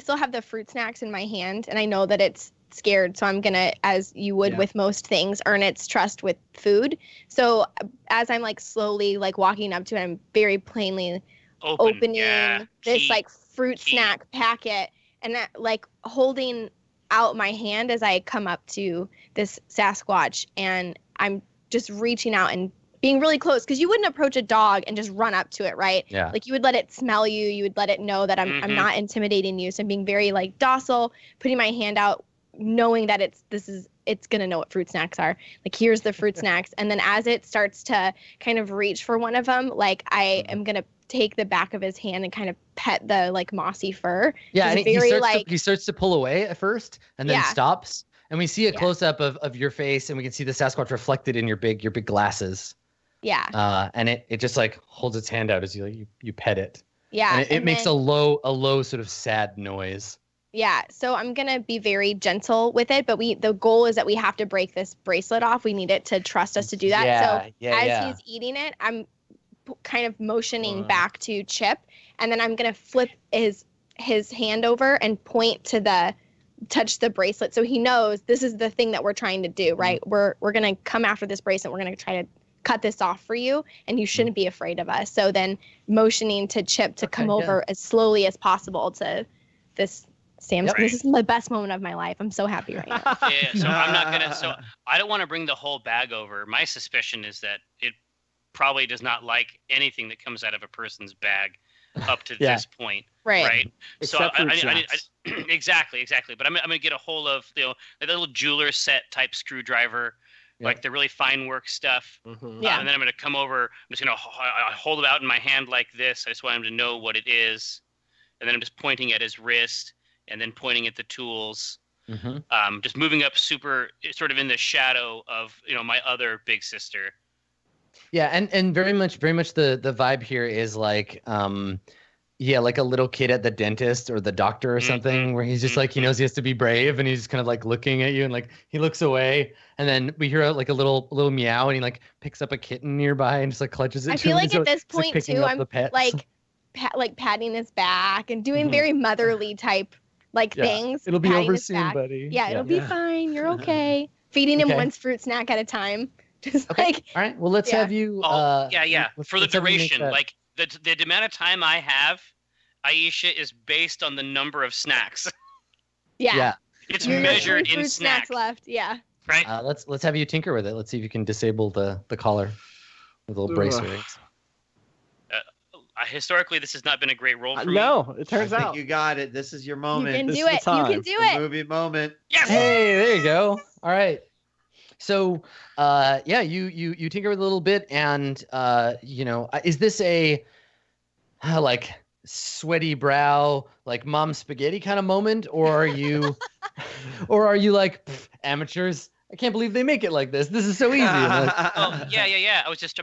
still have the fruit snacks in my hand, and I know that it's scared. So I'm gonna, as you would Yeah. with most things, earn its trust with food. So as I'm like slowly like walking up to it, I'm very plainly opening Yeah, this key. like fruit key. snack packet, and that, like holding out my hand as I come up to this Sasquatch, and I'm just reaching out and being really close, because you wouldn't approach a dog and just run up to it, right? Yeah. Like you would let it smell you, you would let it know that I'm Mhm. not intimidating you. So I'm being very like docile, putting my hand out, knowing that it's gonna know what fruit snacks are. Like here's the fruit snacks, and then as it starts to kind of reach for one of them, like I am gonna take the back of his hand and kind of pet the like mossy fur. Yeah, He's and he very, starts like- he starts to pull away at first and then Yeah. stops. And we see a Yeah. close up of your face, and we can see the Sasquatch reflected in your big glasses. Yeah, And it just like holds its hand out as you pet it. yeah. And it makes then- a low sort of sad noise. Yeah, so I'm gonna be very gentle with it, but the goal is that we have to break this bracelet off. We need it to trust us to do that. So as he's eating it, I'm kind of motioning back to Chip, and then I'm gonna flip his hand over and point to touch the bracelet, so he knows this is the thing that we're trying to do, right? We're gonna come after this bracelet. We're gonna try to cut this off for you, and you shouldn't be afraid of us. So then motioning to Chip to come over as slowly as possible to this. Sam's. Yep. This is the best moment of my life. I'm so happy right now. Yeah, so I'm not gonna. So I don't want to bring the whole bag over. My suspicion is that it probably does not like anything that comes out of a person's bag up to this point, right? So exactly. But I'm gonna get a hold of the little jeweler set type screwdriver, like the really fine work stuff. Mm-hmm. Yeah. And then I'm gonna come over. I'm just gonna hold it out in my hand like this. I just want him to know what it is, and then I'm just pointing at his wrist. And then pointing at the tools, just moving up super sort of in the shadow of my other big sister. Yeah, and very much the vibe here is like like a little kid at the dentist or the doctor or something, where he's just like he knows he has to be brave, and he's just kind of like looking at you, and like he looks away, and then we hear like a little meow, and he like picks up a kitten nearby and just like clutches it. I feel like at this like point too, I'm like patting his back and doing very motherly type things. It'll be over soon, buddy. Yeah, it'll be fine. You're okay. Feeding him one fruit snack at a time. Just all right. Well, let's have you. For the duration, like the amount of time I have, Aisha, is based on the number of snacks. Yeah. It's measured in fruit snacks left. Yeah. Right. Let's have you tinker with it. Let's see if you can disable the collar with little bracer rings. Historically, this has not been a great role for me. No, it turns out you got it. This is your moment. You can This do is it. the time. You can do The it. movie moment. Yes. Hey, there you go. All right. So, you tinker with it a little bit, and is this a like sweaty brow, like mom spaghetti kind of moment, or are you, like amateurs? I can't believe they make it like this. This is so easy. I'm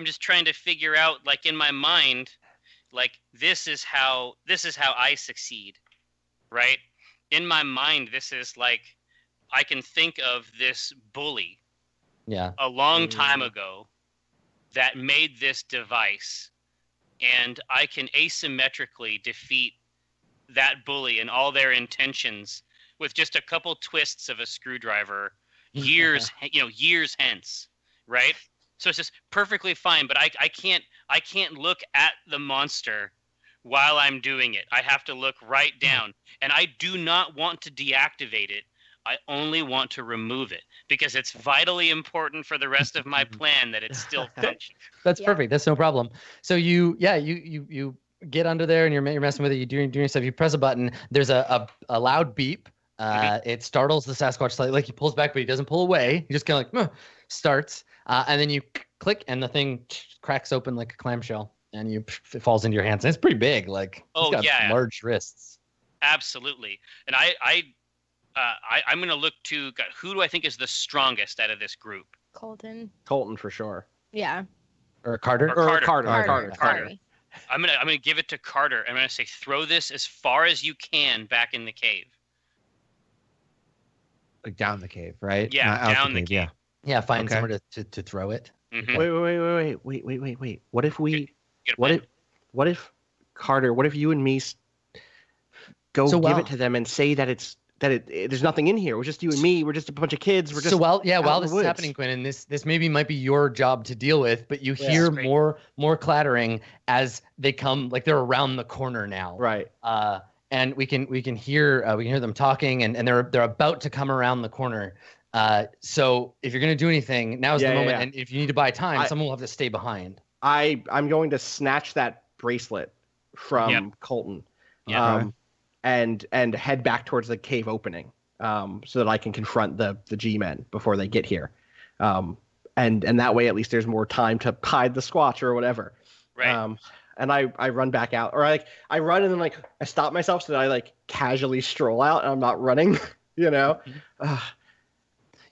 just trying to figure out, like in my mind, like this is how I succeed, right? In my mind, this is like I can think of this bully, a long time ago, that made this device, and I can asymmetrically defeat that bully and all their intentions with just a couple twists of a screwdriver, years hence, right? So it's just perfectly fine, but I can't look at the monster while I'm doing it. I have to look right down, and I do not want to deactivate it. I only want to remove it because it's vitally important for the rest of my plan that it still functions. That's perfect. That's no problem. So you get under there and you're messing with it. You're doing stuff. You press a button. There's a loud beep. It startles the Sasquatch slightly. Like he pulls back, but he doesn't pull away. He just kind of like starts. And then you click, and the thing cracks open like a clamshell, and it falls into your hands. And it's pretty big. Like it's got large wrists. Absolutely. And I'm gonna look to who do I think is the strongest out of this group? Colton for sure. Yeah. Or Carter. Carter. I'm gonna give it to Carter. I'm gonna say throw this as far as you can back in the cave. Like down the cave, right? Yeah, down the cave. Yeah, find somewhere to throw it. Mm-hmm. Wait. What if Carter? What if you and me give it to them and say that there's nothing in here. We're just you and me. We're just a bunch of kids. We're just while this is happening, Quinn, and this maybe might be your job to deal with, but you hear more clattering as they come, like they're around the corner now. Right. And we can hear them talking, and they're about to come around the corner. So if you're gonna do anything, now's the moment. Yeah. And if you need to buy time, someone will have to stay behind. I'm going to snatch that bracelet from Colton. Yeah. And head back towards the cave opening, so that I can confront the G-men before they get here, and that way at least there's more time to hide the Squatch or whatever. Right. And I run back out, or I run and then I stop myself so that I casually stroll out and I'm not running,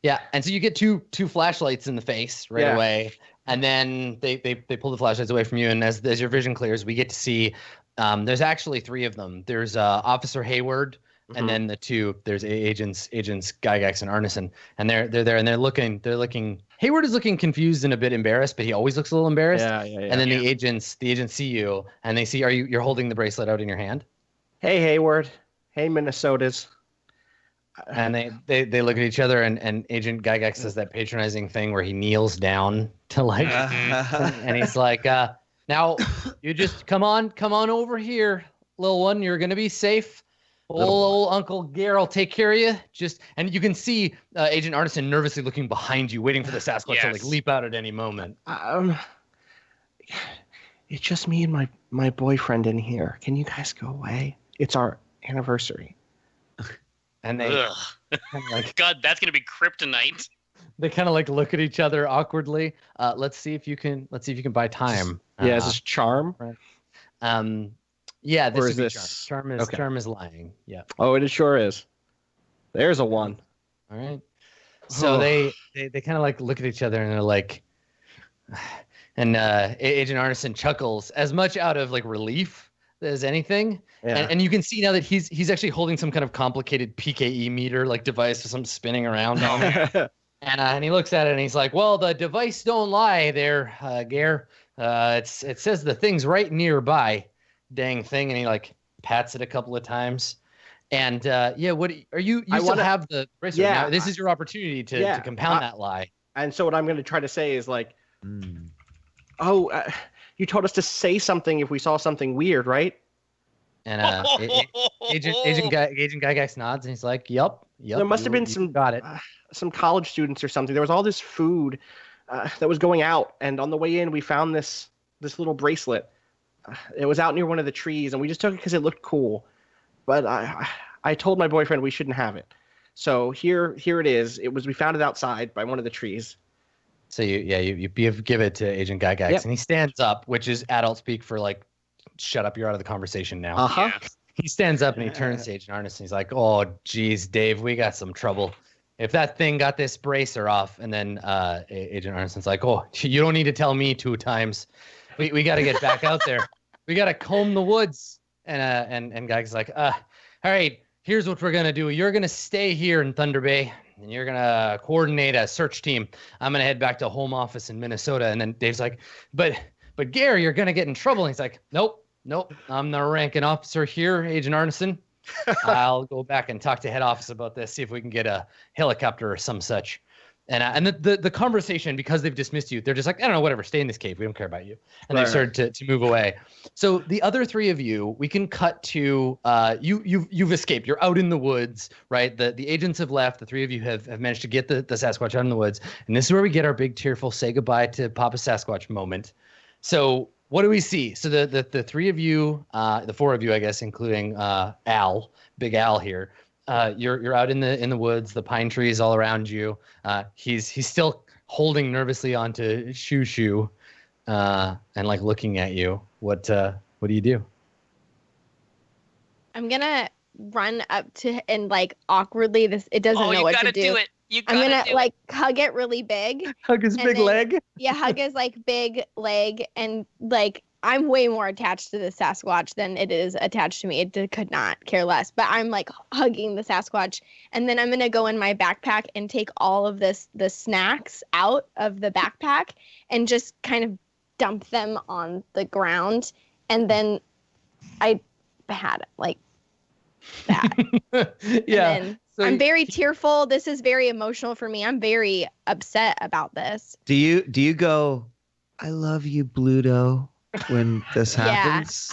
Yeah, and so you get two flashlights in the face away, and then they pull the flashlights away from you, and as your vision clears, we get to see. There's actually three of them. There's Officer Hayward, and then the two. There's agents Gygax and Arneson, and they're there, and they're looking. Hayward is looking confused and a bit embarrassed, but he always looks a little embarrassed. Yeah. And then the agents see you, and they see you're holding the bracelet out in your hand. Hey Hayward. Hey Minnesotas. And they look at each other, and Agent Gygax does that patronizing thing where he kneels down to like, and he's like, now you just come on over here, little one. You're gonna be safe. Old Uncle Gare will take care of you. And you can see Agent Arneson nervously looking behind you, waiting for the Sasquatch to like leap out at any moment. It's just me and my boyfriend in here. Can you guys go away? It's our anniversary. And they kind of like, God, that's gonna be kryptonite. They kind of like look at each other awkwardly. Let's see if you can buy time. Yeah, is this charm? Right. Yeah, this Or is is this charm. Charm is lying. Yeah. Oh, it sure is. There's a 1. All right. So they kind of like look at each other and they're like, and Agent Arneson chuckles as much out of like relief as anything. Yeah. And you can see now that he's actually holding some kind of complicated PKE meter like device with some spinning around on it. And he looks at it and he's like, well, the device don't lie there, Gare. It says the thing's right nearby. Dang thing. And he like pats it a couple of times. And what are you still have the bracelet now. This is your opportunity to compound that lie. And so what I'm going to try to say is like, you told us to say something if we saw something weird, right? And Agent Gygax nods and he's like, "Yep." There must have been some college students or something. There was all this food that was going out, and on the way in, we found this little bracelet. It was out near one of the trees, and we just took it because it looked cool. But I told my boyfriend we shouldn't have it. So here it is. We found it outside by one of the trees. So you give it to Agent Gygax, and he stands up, which is adult speak for like, shut up, you're out of the conversation now. Uh-huh. Yeah. He stands up and he turns to Agent Arneson. He's like, "Oh, geez, Dave, we got some trouble. If that thing got this bracer off," and then Agent Arneson's like, "Oh, you don't need to tell me 2 times. We got to get back out there. We got to comb the woods." And Guy's like, "All right, here's what we're gonna do. You're gonna stay here in Thunder Bay, and you're gonna coordinate a search team. I'm gonna head back to home office in Minnesota." And then Dave's like, "But Gary, you're gonna get in trouble." And he's like, Nope. I'm the ranking officer here, Agent Arneson. I'll go back and talk to head office about this, see if we can get a helicopter or some such." And the conversation, because they've dismissed you, they're just like, "I don't know, whatever, stay in this cave. We don't care about you." And they started to move away. So the other 3 of you, we can cut to you've escaped. You're out in the woods, right? The agents have left. The 3 of you have managed to get the Sasquatch out in the woods. And this is where we get our big tearful say goodbye to Papa Sasquatch moment. So what do we see? So the 3 of you, the 4 of you, I guess, including Al, Big Al here. You're out in the woods, the pine trees all around you. He's still holding nervously onto Shoo and like looking at you. What do you do? I'm gonna run up to and like awkwardly it doesn't know what to do. You gotta do it. I'm gonna like hug it really big. Hug his big leg? Yeah, hug his like big leg, and like I'm way more attached to the Sasquatch than it is attached to me. It could not care less. But I'm like hugging the Sasquatch, and then I'm gonna go in my backpack and take all of the snacks out of the backpack and just kind of dump them on the ground, and then I had like that. Yeah. So I'm very tearful. This is very emotional for me. I'm very upset about this. Do you go, "I love you, Bluto," when this happens?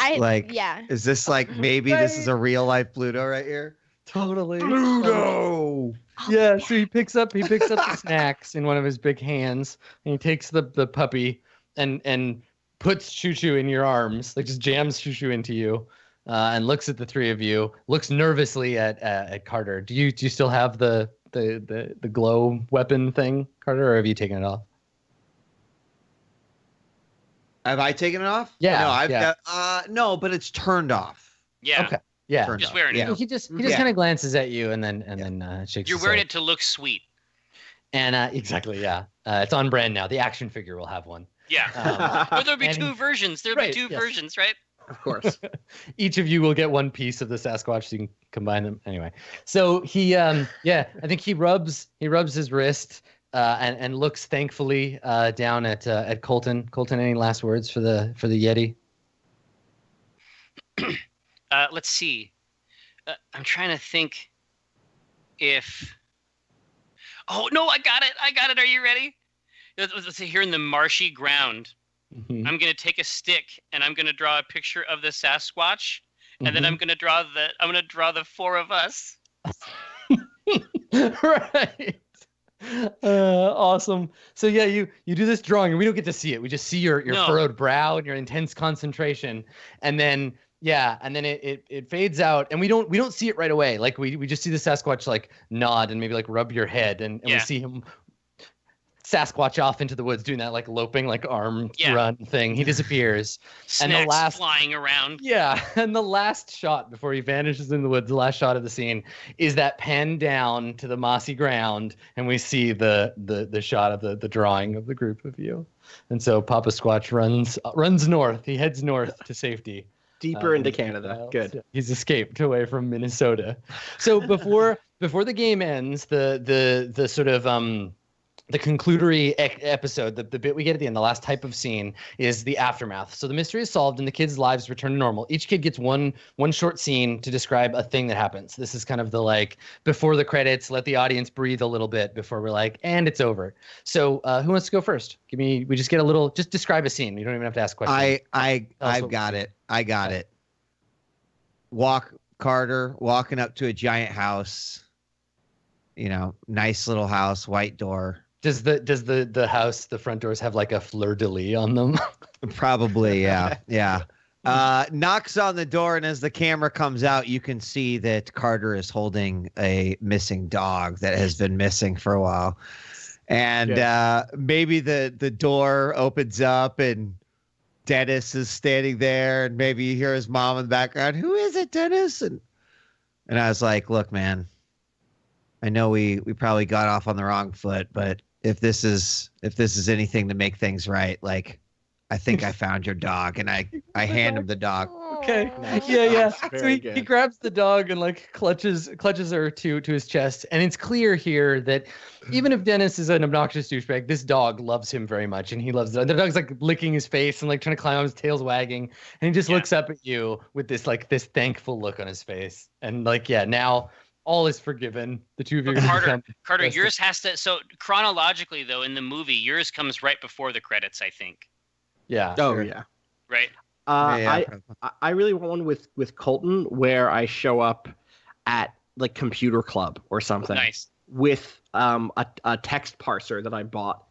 Is this like maybe this is a real life Bluto right here? Totally. Bluto. Yeah. So he picks up the snacks in one of his big hands, and he takes the puppy and puts Shoo in your arms, like just jams Shoo into you. And looks at the 3 of you, looks nervously at Carter. Do you still have the glow weapon thing, Carter, or have you taken it off? Have I taken it off? Yeah. No, I've got no, but it's turned off. Yeah. Okay. Yeah. Turned Just off. wearing it. He just kind of glances at you and then shakes. You're his wearing head. it to look sweet. And exactly, yeah. It's on brand now. The action figure will have one. Yeah. Or there'll be 2 versions. There'll be 2 yes. versions, right? Of course. Each of you will get one piece of the Sasquatch, so you can combine them. Anyway, so he, I think he rubs his wrist and looks thankfully down at Colton. Colton, any last words for the Yeti? Let's see. I'm trying to think. if... Oh, no, I got it. Are you ready? Let's say here in the marshy ground, Mhm. I'm going to take a stick and I'm going to draw a picture of the Sasquatch. And then I'm going to draw the four of us. Right. Awesome. So yeah, you do this drawing and we don't get to see it. We just see your No. furrowed brow and your intense concentration. And then it fades out and we don't see it right away. Like we just see the Sasquatch like nod and maybe like rub your head and we see him Sasquatch off into the woods doing that like loping like arm run thing. He disappears. Snacks and the last flying around. Yeah, and the last shot before he vanishes in the woods, the last shot of the scene is that pan down to the mossy ground, and we see the shot of the drawing of the group of you. And so Papa Squatch runs north. He heads north to safety. Deeper into Canada. Good. Yeah, he's escaped away from Minnesota. So before the game ends, the sort of the conclusory episode, the bit we get at the end, the last type of scene is the aftermath. So the mystery is solved and the kids' lives return to normal. Each kid gets one short scene to describe a thing that happens. This is kind of the like before the credits, let the audience breathe a little bit before we're like, and it's over. So who wants to go first? We just get a little, just describe a scene. You don't even have to ask questions. I've got it. I got it. Carter walking up to a giant house. You know, nice little house, white door. Does the house, the front doors have like a fleur-de-lis on them? Probably, yeah. Yeah. Knocks on the door, and as the camera comes out, you can see that Carter is holding a missing dog that has been missing for a while. And maybe the door opens up and Dennis is standing there, and maybe you hear his mom in the background. Who is it, Dennis? And I was like, look, man, I know we probably got off on the wrong foot, but if this is anything to make things right, like I think I found your dog, and I hand him the dog. Okay. Nice. Yeah. Very So he good. grabs the dog and like clutches her to his chest. And it's clear here that even if Dennis is an obnoxious douchebag, this dog loves him very much, and he loves the dog's like licking his face and like trying to climb on his tail's wagging, and he just looks up at you with this thankful look on his face. And like, now all is forgiven. The two of you. Carter, yours has to. So chronologically, though, in the movie, yours comes right before the credits, I think. Yeah. Oh sure. yeah. Right. I really want one with Colton where I show up at like computer club or something. Nice. With a text parser that I bought.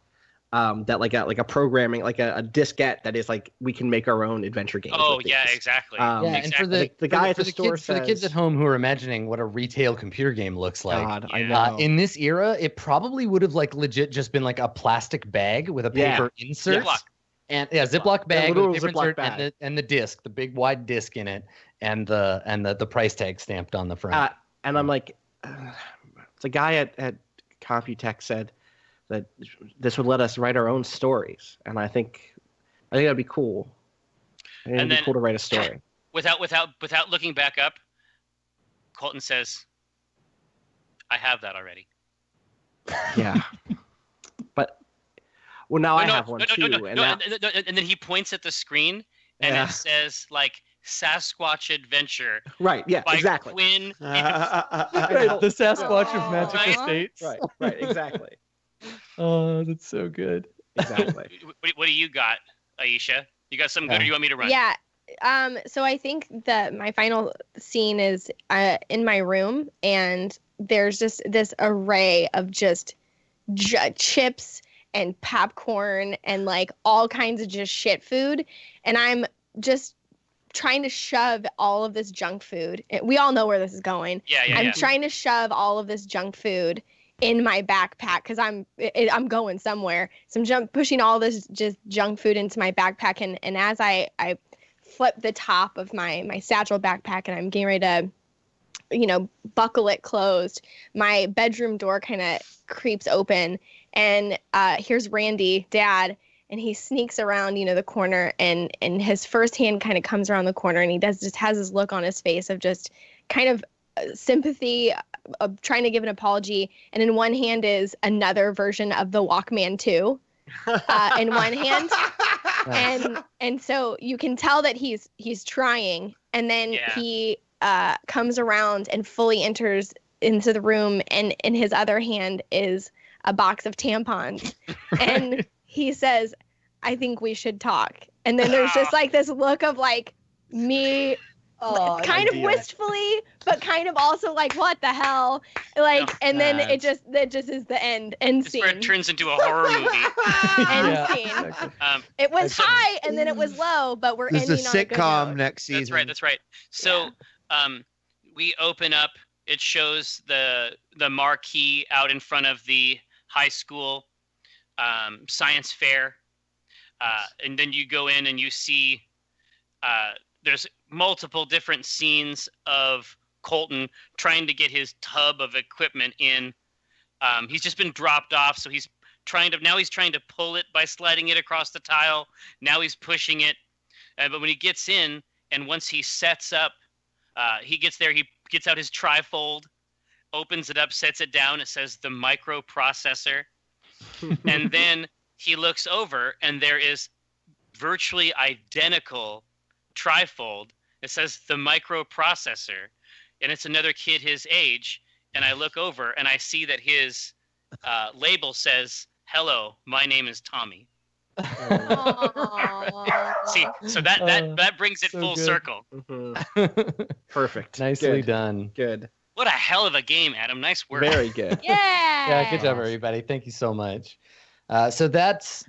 That like a programming, like a diskette that is like we can make our own adventure games. Oh with yeah, these. exactly. And for the guy at the kids, store for the kids says- at home who are imagining what a retail computer game looks like. God, I Yeah. know. In this era, it probably would have like legit just been like a plastic bag with a paper insert. Ziploc. And Ziploc bag with a literal paper Ziploc insert bag. and the disc, the big wide disc in it, and the price tag stamped on the front. And I'm like, the guy at Computech said that this would let us write our own stories, and I think that'd be cool. I think it'd be cool to write a story. Without looking back up, Colton says, "I have that already." Yeah, but now I have one too, and then he points at the screen and it says like Sasquatch Adventure right, yeah, by exactly. Quinn. Right, the Sasquatch of Magic Right. Estates. Right, exactly, Oh, that's so good. exactly. What do you got, Aisha? You got something good, or you want me to run? Yeah. So I think that my final scene is in my room, and there's just this array of just chips and popcorn and like all kinds of just shit food, and I'm just trying to shove all of this junk food. We all know where this is going. Yeah. I'm trying to shove all of this junk food in my backpack because I'm going somewhere. So I'm pushing all this just junk food into my backpack, and as I flip the top of my satchel backpack and I'm getting ready to, buckle it closed, my bedroom door kind of creeps open, and here's Randy, Dad, and he sneaks around, the corner, and his first hand kind of comes around the corner, and he has this look on his face of just kind of sympathy, trying to give an apology, and in one hand is another version of the Walkman 2 in one hand. And so you can tell that he's trying, and then he comes around and fully enters into the room, and in his other hand is a box of tampons. And he says, "I think we should talk." And then there's just like this look of like me kind of wistfully, but kind of also like, what the hell? Like, and then that just is the end It's scene. where it turns into a horror movie. End scene. Exactly. It was high and then it was low, but we're This ending is on a a good sitcom note. next season. That's right. So we open up. It shows the marquee out in front of the high school science fair, and then you go in and you see there's multiple different scenes of Colton trying to get his tub of equipment in. He's just been dropped off, so he's trying to pull it by sliding it across the tile. Now he's pushing it, but when he gets in and once he sets up, he gets there. He gets out his trifold, opens it up, sets it down. It says the microprocessor, and then he looks over and there is virtually identical trifold. It says the microprocessor, and it's another kid his age. And I look over and I see that his label says, "Hello, my name is Tommy." See, so that brings it so full good. circle. Perfect. Nicely Good. done. Good. What a hell of a game, Adam. Nice work. Very good. Yeah. Yeah, good job, everybody. Thank you so much. So that's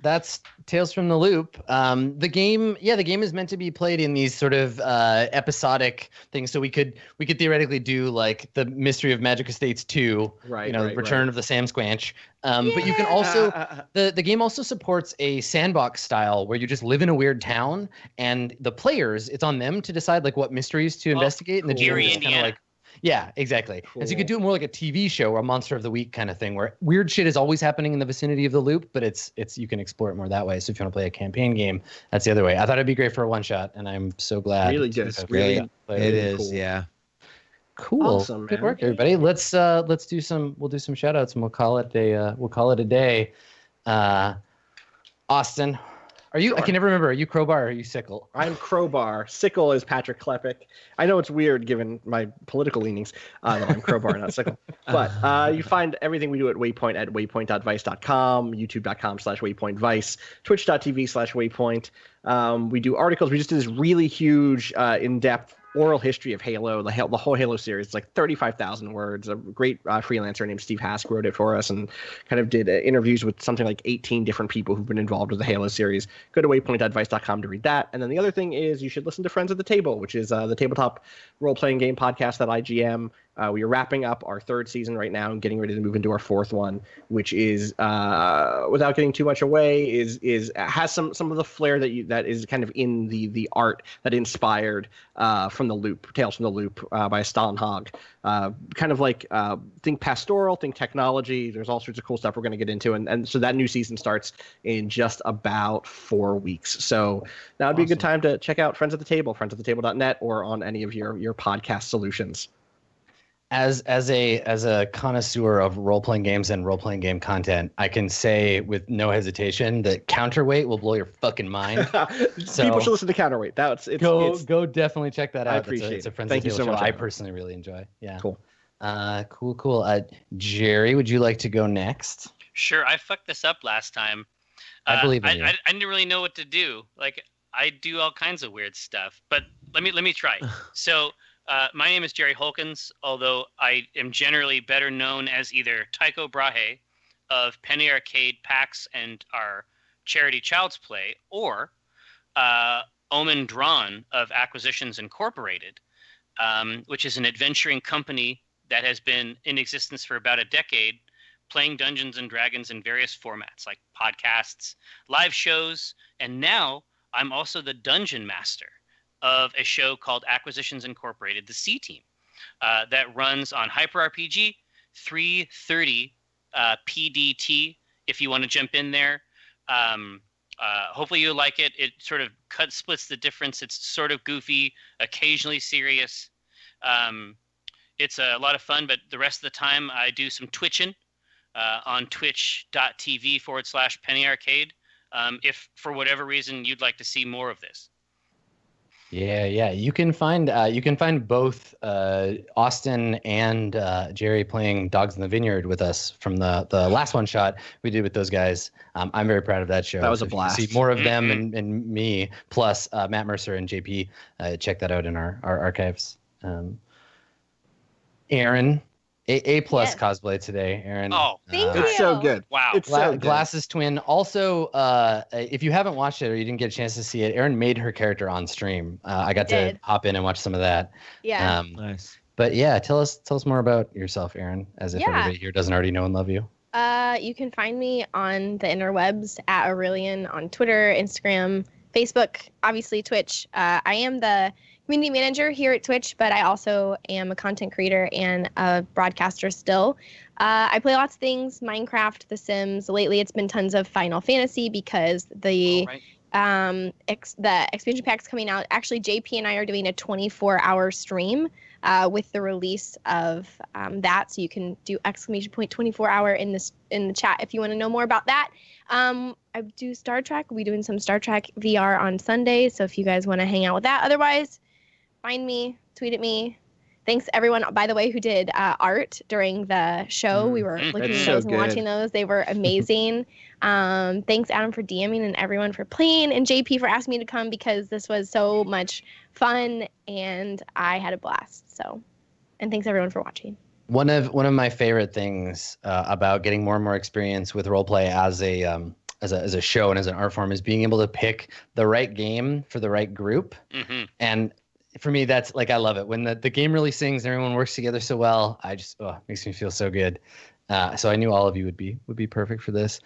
Tales from the Loop. The game is meant to be played in these sort of episodic things. So we could theoretically do like the Mystery of Magic Estates 2, Right. Return of the Sam Squanch. But you can also the game also supports a sandbox style where you just live in a weird town, and the players, it's on them to decide like what mysteries to investigate, and the Gary, GM is kind of Indiana. like. Yeah, exactly. Cool. And so you could do it more like a TV show or a Monster of the Week kind of thing, where weird shit is always happening in the vicinity of the loop, but it's you can explore it more that way. So if you want to play a campaign game, that's the other way. I thought it'd be great for a one shot, and I'm so glad. Really good. Really, It really is, cool. yeah. Cool. Awesome, Good man. work, everybody. We'll do some shout outs and we'll call it a day. Austin, are you? Sure. I can never remember. Are you Crowbar or are you Sickle? I'm Crowbar. Sickle is Patrick Klepek. I know it's weird given my political leanings that I'm Crowbar, not Sickle. But you find everything we do at Waypoint at waypoint.vice.com, youtube.com/waypointvice, twitch.tv/waypoint. We do articles. We just did this really huge, in-depth oral history of Halo, the whole Halo series. It's like 35,000 words. A great freelancer named Steve Hask wrote it for us and kind of did interviews with something like 18 different people who've been involved with the Halo series. Go to waypoint.vice.com to read that. And then the other thing is you should listen to Friends at the Table, which is the tabletop role-playing game podcast that I GM. We are wrapping up our third season right now and getting ready to move into our fourth one, which is, without getting too much away, has some of the flair that is kind of in the art that inspired from the Loop, Tales from the Loop by Stalin Hogg. Kind of like think pastoral, think technology. There's all sorts of cool stuff we're going to get into, and so that new season starts in just about 4 weeks. So now would be a good time to check out Friends at the Table, friendsathetable.net, or on any of your podcast solutions. As a connoisseur of role-playing games and role-playing game content, I can say with no hesitation that Counterweight will blow your fucking mind. So people should listen to Counterweight. Go definitely check that out. I appreciate it's a it. Friends Thank of the you Table so much, show I Adam. personally really enjoy. Yeah. Cool. Cool. Jerry, would you like to go next? Sure, I fucked this up last time. I believe in you. I didn't really know what to do. Like, I do all kinds of weird stuff, but let me try. So, my name is Jerry Holkins, although I am generally better known as either Tycho Brahe of Penny Arcade, PAX, and our charity Child's Play, or Omen Drawn of Acquisitions Incorporated, which is an adventuring company that has been in existence for about a decade, playing Dungeons and Dragons in various formats like podcasts, live shows, and now I'm also the dungeon master of a show called Acquisitions Incorporated, the C Team, that runs on HyperRPG 330 PDT. If you want to jump in there, hopefully you'll like it. It sort of splits the difference. It's sort of goofy, occasionally serious. It's a lot of fun, but the rest of the time I do some twitching on twitch.tv/Penny Arcade. If for whatever reason you'd like to see more of this. Yeah. You can find both Austin and Jerry playing Dogs in the Vineyard with us from the last one shot we did with those guys. I'm very proud of that show. That was a if you can see blast. more of them and me, plus Matt Mercer and JP. Check that out in our archives. Aaron, A plus Yes. cosplay today, Aaron. Oh, Thank It's so you. good. wow. It's so good. Glasses Twin. Also, if you haven't watched it or you didn't get a chance to see it, Aaron made her character on stream. I got to Did. hop in and watch some of that. Yeah. Nice. But yeah, tell us more about yourself, Aaron, as if Yeah. everybody here doesn't already know and love you. You can find me on the interwebs at Aureylian on Twitter, Instagram, Facebook, obviously Twitch. I am the community manager here at Twitch, but I also am a content creator and a broadcaster still. I play lots of things, Minecraft, The Sims. Lately, it's been tons of Final Fantasy because the All right. the expansion pack's coming out. Actually, JP and I are doing a 24-hour stream with the release of that, so you can do !24-hour in the chat if you want to know more about that. I do Star Trek. We'll be doing some Star Trek VR on Sunday, so if you guys want to hang out with that. Otherwise, find me, tweet at me. Thanks everyone, by the way, who did art during the show. We were looking That's at so those and good. watching those. They were amazing. Thanks, Adam, for DMing and everyone for playing, and JP for asking me to come because this was so much fun and I had a blast. So, and thanks everyone for watching. One of my favorite things about getting more and more experience with roleplay as a show and as an art form is being able to pick the right game for the right group. Mm-hmm. And for me, that's like, I love it when the game really sings and everyone works together so well. I just, it makes me feel so good. So I knew all of you would be perfect for this.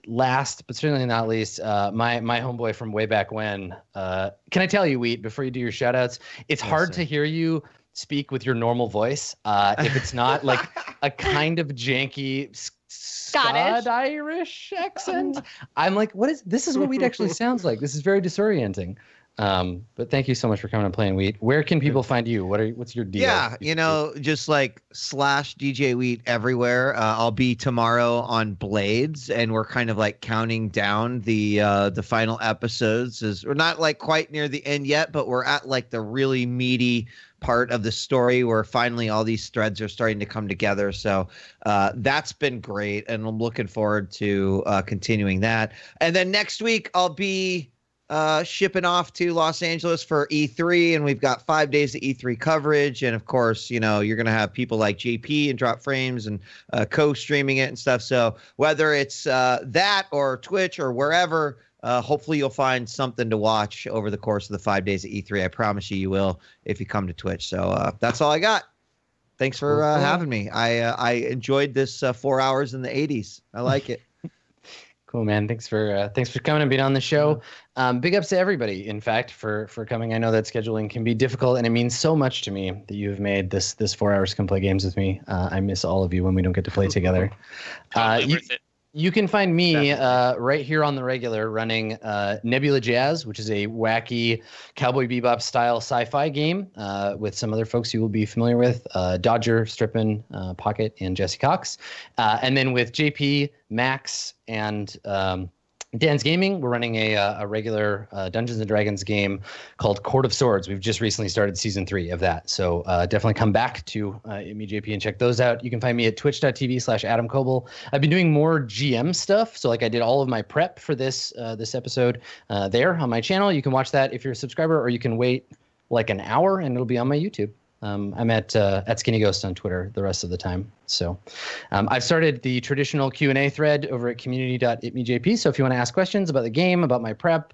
Last, but certainly not least, my homeboy from way back when. Can I tell you, Wheat, before you do your shout outs, it's hard to hear you speak with your normal voice. If it's not like a kind of janky Scottish. Irish accent. I'm like, this is what Wheat actually sounds like. This is very disorienting. But thank you so much for coming and playing, Wheat. Where can people find you? What's your deal? Yeah, just like /djWHEAT everywhere. I'll be tomorrow on Blades, and we're kind of like counting down the final episodes. As we're not like quite near the end yet, but we're at like the really meaty part of the story where finally all these threads are starting to come together. So that's been great, and I'm looking forward to continuing that. And then next week I'll be shipping off to Los Angeles for E3, and we've got 5 days of E3 coverage. And of course, you're going to have people like JP and Drop Frames and co-streaming it and stuff. So whether it's that or Twitch or wherever, hopefully you'll find something to watch over the course of the 5 days of E3. I promise you will if you come to Twitch. So that's all I got. Thanks for having me. I enjoyed this 4 hours in the 80s. I like it. Cool, man. Thanks for coming and being on the show. Big ups to everybody, in fact, for coming. I know that scheduling can be difficult, and it means so much to me that you have made this 4 hours to come play games with me. I miss all of you when we don't get to play together. Totally worth it. You can find me right here on the regular running Nebula Jazz, which is a wacky Cowboy Bebop style sci-fi game with some other folks you will be familiar with, Dodger, Strippin, Pocket, and Jesse Cox. And then with JP, Max, and Dan's Gaming, we're running a regular Dungeons & Dragons game called Court of Swords. We've just recently started season 3 of that. So definitely come back to itmeJP and check those out. You can find me at twitch.tv/Adam Koebel. I've been doing more GM stuff. So like I did all of my prep for this episode there on my channel. You can watch that if you're a subscriber, or you can wait like an hour and it'll be on my YouTube. I'm at Skinny Ghost on Twitter the rest of the time. So I've started the traditional Q&A thread over at community.itmeJP. So if you want to ask questions about the game, about my prep,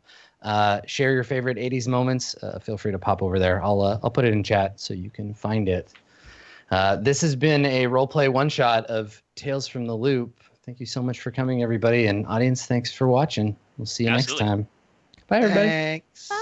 share your favorite 80s moments, feel free to pop over there. I'll put it in chat so you can find it. This has been a roleplay one-shot of Tales from the Loop. Thank you so much for coming, everybody. And audience, thanks for watching. We'll see you next time. Bye, everybody. Thanks. Bye.